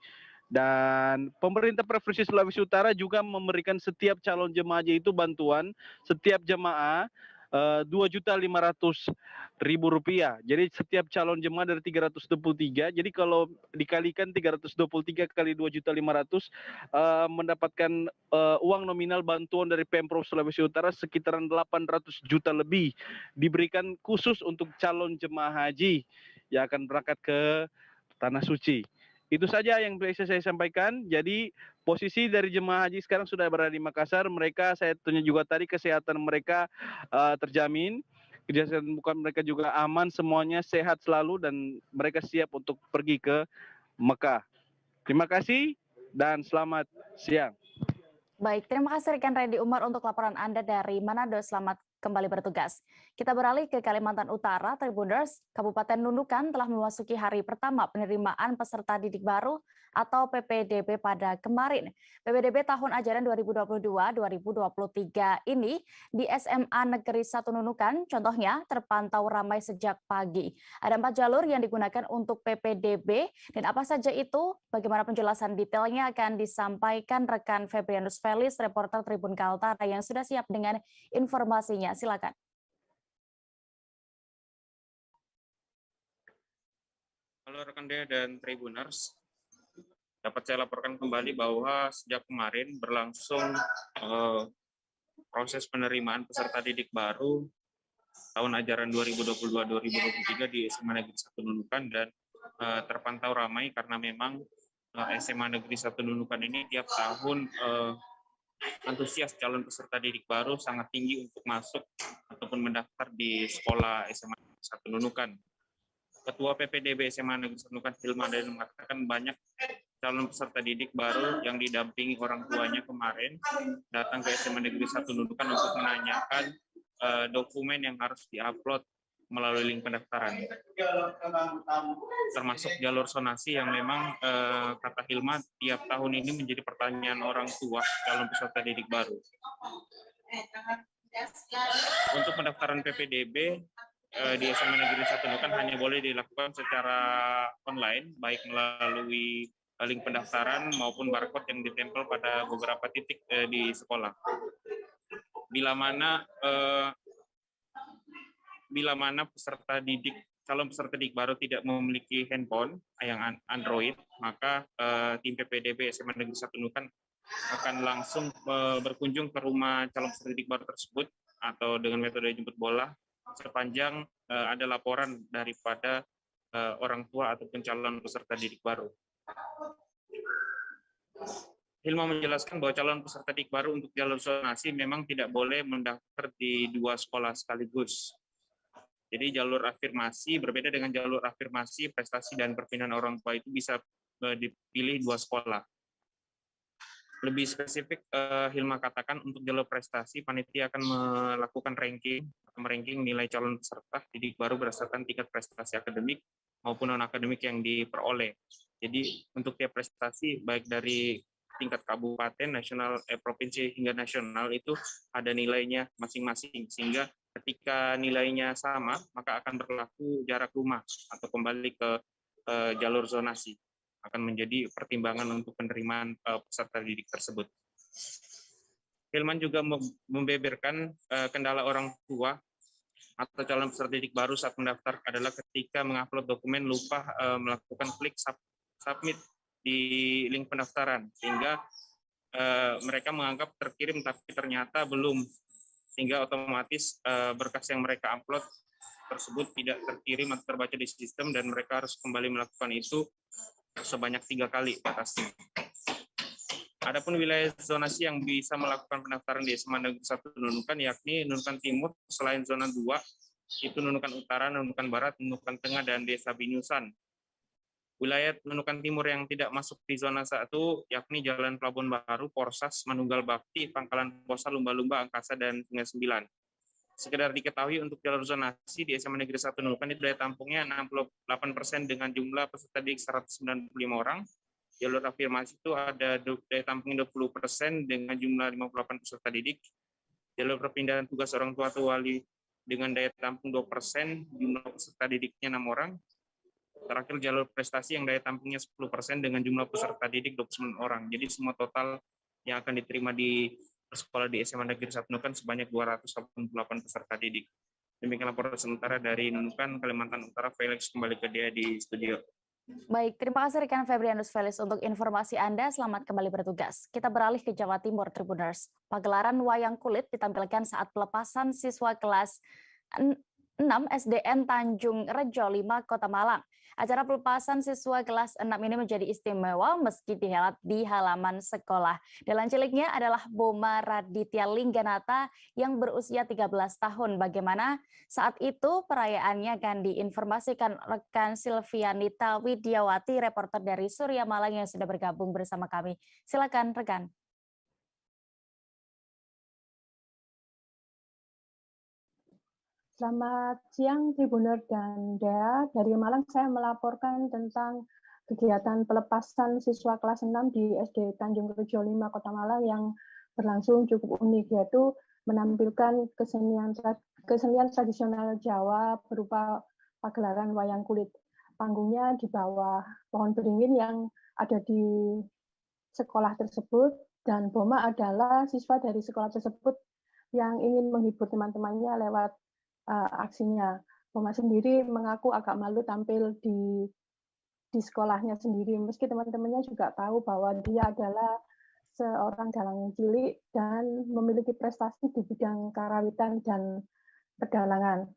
Dan pemerintah Provinsi Sulawesi Utara juga memberikan setiap calon jemaah haji itu bantuan setiap jemaah Rp2.500.000. Jadi setiap calon jemaah dari 323, jadi kalau dikalikan 323 kali 2.500.000 mendapatkan uang nominal bantuan dari Pemprov Sulawesi Utara sekitaran 800 juta lebih diberikan khusus untuk calon jemaah haji yang akan berangkat ke Tanah Suci. Itu saja yang bisa saya sampaikan. Jadi posisi dari jemaah haji sekarang sudah berada di Makassar. Saya tanya juga tadi, kesehatan mereka terjamin. Kesehatan bukan mereka juga aman, semuanya sehat selalu, dan mereka siap untuk pergi ke Mekah. Terima kasih dan selamat siang. Baik, terima kasih rekan Randy Umar untuk laporan Anda dari Manado. Selamat kembali bertugas. Kita beralih ke Kalimantan Utara. Tribuners, Kabupaten Nunukan telah memasuki hari pertama penerimaan peserta didik baru atau PPDB pada kemarin. PPDB tahun ajaran 2022-2023 ini di SMA Negeri 1 Nunukan contohnya terpantau ramai sejak pagi. Ada 4 jalur yang digunakan untuk PPDB, dan apa saja itu? Bagaimana penjelasan detailnya akan disampaikan rekan Febrianus Felis, reporter Tribun Kaltara yang sudah siap dengan informasinya. Silakan. Halo rekan Dea dan Tribuners, dapat saya laporkan kembali bahwa sejak kemarin berlangsung proses penerimaan peserta didik baru tahun ajaran 2022-2023 di SMA Negeri 1 Nunukan, dan terpantau ramai karena memang SMA Negeri 1 Nunukan ini tiap tahun antusias calon peserta didik baru sangat tinggi untuk masuk ataupun mendaftar di sekolah SMA Negeri 1 Nunukan. Ketua PPDB SMA Negeri 1 Nunukan Hilman dan mengatakan banyak calon peserta didik baru yang didampingi orang tuanya kemarin datang ke SMA Negeri 1 Nunukan untuk menanyakan dokumen yang harus diupload melalui link pendaftaran, termasuk jalur zonasi yang memang kata Hilma tiap tahun ini menjadi pertanyaan orang tua calon peserta didik baru. Untuk pendaftaran PPDB di SMA Negeri 1 Nunukan hanya boleh dilakukan secara online, baik melalui link pendaftaran maupun barcode yang ditempel pada beberapa titik di sekolah. Bila mana calon peserta didik baru tidak memiliki handphone yang Android, maka tim PPDB SMA Negeri 1 Nunukan akan langsung berkunjung ke rumah calon peserta didik baru tersebut atau dengan metode jemput bola sepanjang ada laporan daripada orang tua ataupun calon peserta didik baru. Hilma menjelaskan bahwa calon peserta didik baru untuk jalur zonasi memang tidak boleh mendaftar di 2 sekolah sekaligus. Jadi jalur afirmasi berbeda dengan jalur afirmasi prestasi dan perpindahan orang tua itu bisa dipilih 2 sekolah. Lebih spesifik, Hilma katakan untuk jalur prestasi, panitia akan melakukan meranking nilai calon peserta didik baru berdasarkan tingkat prestasi akademik maupun non-akademik yang diperoleh. Jadi untuk tiap prestasi, baik dari tingkat kabupaten, nasional, provinsi hingga nasional itu ada nilainya masing-masing, sehingga ketika nilainya sama, maka akan berlaku jarak rumah atau kembali ke jalur zonasi. Akan menjadi pertimbangan untuk penerimaan peserta didik tersebut. Hilman juga membeberkan kendala orang tua atau calon peserta didik baru saat mendaftar adalah ketika mengupload dokumen lupa melakukan klik submit di link pendaftaran, sehingga mereka menganggap terkirim tapi ternyata belum, sehingga otomatis berkas yang mereka upload tersebut tidak terkirim atau terbaca di sistem dan mereka harus kembali melakukan itu sebanyak 3 kali batasnya. Adapun wilayah zonasi yang bisa melakukan pendaftaran di SMA Negeri 1 Nunukan yakni Nunukan Timur selain zona 2 itu Nunukan Utara, Nunukan Barat, Nunukan Tengah dan Desa Binusan. Wilayah Nunukan Timur yang tidak masuk di zona 1 yakni Jalan Pelabuhan Baru, Porsas, Manunggal Bakti, Pangkalan Posa, Lumba-Lumba, Angkasa dan Sungai 9. Sekedar diketahui untuk jalur zonasi di SMA Negeri 1 Nunukan itu daya tampungnya 68% dengan jumlah peserta didik 195 orang. Jalur afirmasi itu ada daya tampungnya 20% dengan jumlah 58 peserta didik. Jalur perpindahan tugas orang tua atau wali dengan daya tampung 2%, jumlah peserta didiknya 6 orang. Terakhir jalur prestasi yang daya tampungnya 10% dengan jumlah peserta didik 29 orang. Jadi semua total yang akan diterima di sekolah di SMA Negeri 1 Nunukan sebanyak 288 peserta didik. Demikian laporan sementara dari Nunukan, Kalimantan Utara. Felix kembali ke dia di studio. Baik, terima kasih rekan Febrianus Felix untuk informasi Anda. Selamat kembali bertugas. Kita beralih ke Jawa Timur, Tribuners. Pagelaran wayang kulit ditampilkan saat pelepasan siswa kelas 6 SDN Tanjung Rejo 5, Kota Malang. Acara pelepasan siswa kelas 6 ini menjadi istimewa meski dihelat di halaman sekolah. Dalam ciliknya adalah Boma Raditya Lingganata yang berusia 13 tahun. Bagaimana saat itu perayaannya akan diinformasikan rekan Silvianita Widiawati, reporter dari Surya Malang yang sudah bergabung bersama kami. Silakan rekan. Selamat siang Tribuner dan Dea. Dari Malang saya melaporkan tentang kegiatan pelepasan siswa kelas 6 di SD Tanjung Rejo 5 Kota Malang yang berlangsung cukup unik, yaitu menampilkan kesenian tradisional Jawa berupa pagelaran wayang kulit. Panggungnya di bawah pohon beringin yang ada di sekolah tersebut, dan Boma adalah siswa dari sekolah tersebut yang ingin menghibur teman-temannya lewat aksinya. Boma sendiri mengaku agak malu tampil di sekolahnya sendiri, meski teman-temannya juga tahu bahwa dia adalah seorang dalang cilik dan memiliki prestasi di bidang karawitan dan pedalangan.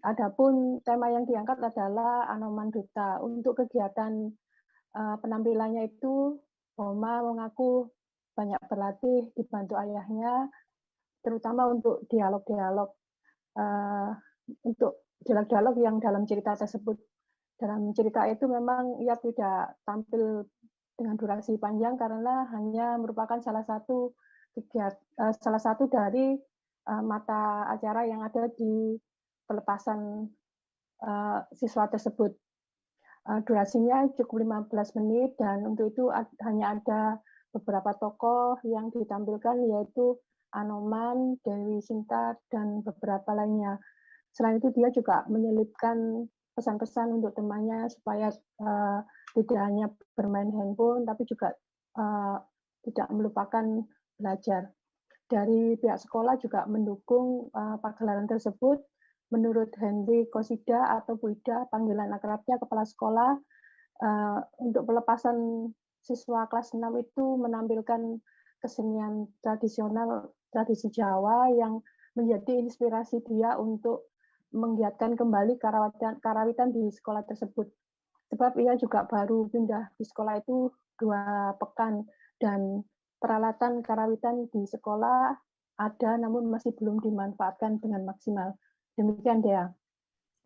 Adapun tema yang diangkat adalah Anoman Duta. Untuk kegiatan penampilannya itu Boma mengaku banyak berlatih dibantu ayahnya, terutama untuk dialog-dialog yang dalam cerita tersebut. Dalam cerita itu memang ia tidak tampil dengan durasi panjang karena hanya merupakan salah satu dari mata acara yang ada di pelepasan siswa tersebut. Durasinya cukup 15 menit dan untuk itu hanya ada beberapa tokoh yang ditampilkan yaitu Anoman, Dewi Sinta, dan beberapa lainnya. Selain itu dia juga menyelipkan pesan-pesan untuk temannya supaya tidak hanya bermain handphone tapi juga tidak melupakan belajar. Dari pihak sekolah juga mendukung pagelaran tersebut. Menurut Henry Kosida atau Bu Ida, panggilan akrabnya kepala sekolah, untuk pelepasan siswa kelas 6 itu menampilkan kesenian tradisional tradisi Jawa yang menjadi inspirasi dia untuk menggiatkan kembali karawitan di sekolah tersebut. Sebab ia juga baru pindah di sekolah itu 2 pekan dan peralatan karawitan di sekolah ada namun masih belum dimanfaatkan dengan maksimal. Demikian, Dea.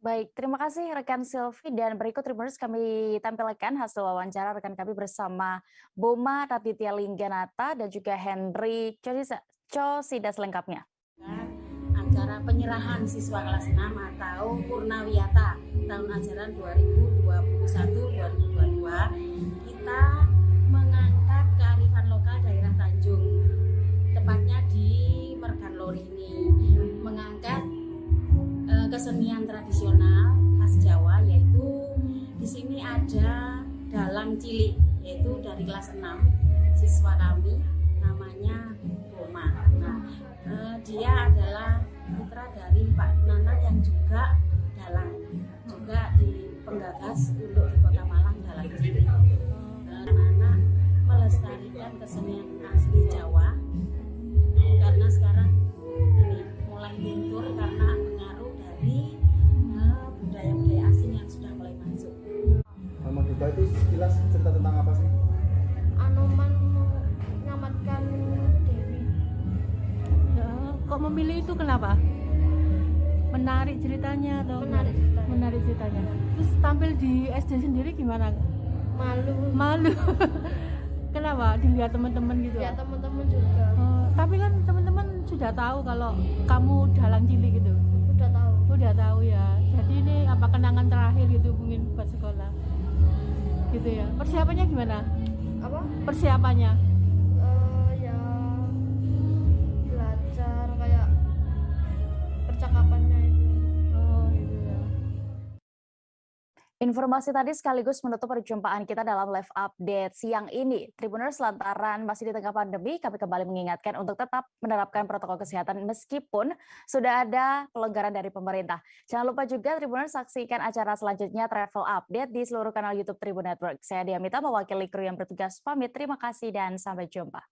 Baik, terima kasih rekan Silvi, dan berikut Tribuners kami tampilkan hasil wawancara rekan kami bersama Boma Raditya Lingganata dan juga Henry Cosida selengkapnya. Acara penyerahan siswa kelas 6 atau Purnawiyata tahun ajaran 2021-2022, kita mengangkat kearifan lokal daerah Tanjung, tepatnya di Merganlori ini, mengangkat kesenian tradisional khas Jawa, yaitu di sini ada dalang cilik, yaitu dari kelas 6 siswa kami, namanya Boma. Nah, dia adalah putra dari Pak Nanan yang juga dalang, juga di penggagas untuk di Kota Malang dalang cilik. Anak-anak melestarikan kesenian asli Jawa karena sekarang ini mulai luntur karena pengaruh dari budaya-budaya asing yang sudah mulai masuk. Mama Duta itu sekilas cerita tentang apa sih? Anoman mengamatkan Dewi. Ya, kok memilih itu kenapa? Menarik ceritanya atau menarik ceritanya. Terus tampil di SD sendiri gimana? Malu. Kenapa? Dilihat teman-teman gitu? Ya, teman-teman juga. Tapi kan teman-teman sudah tahu kalau kamu dalang cilik gitu. Udah tahu ya. Jadi ini apa kenangan terakhir gitu mungkin buat sekolah. Gitu ya. Persiapannya gimana? Apa? Persiapannya? Ya belajar kayak percakapannya itu. Oh, gitu ya. Informasi tadi sekaligus menutup perjumpaan kita dalam live update siang ini. Tribuners, lantaran masih di tengah pandemi, kami kembali mengingatkan untuk tetap menerapkan protokol kesehatan meskipun sudah ada pelonggaran dari pemerintah. Jangan lupa juga Tribuners saksikan acara selanjutnya Travel Update di seluruh kanal YouTube Tribun Network. Saya Diamita mewakili kru yang bertugas pamit. Terima kasih dan sampai jumpa.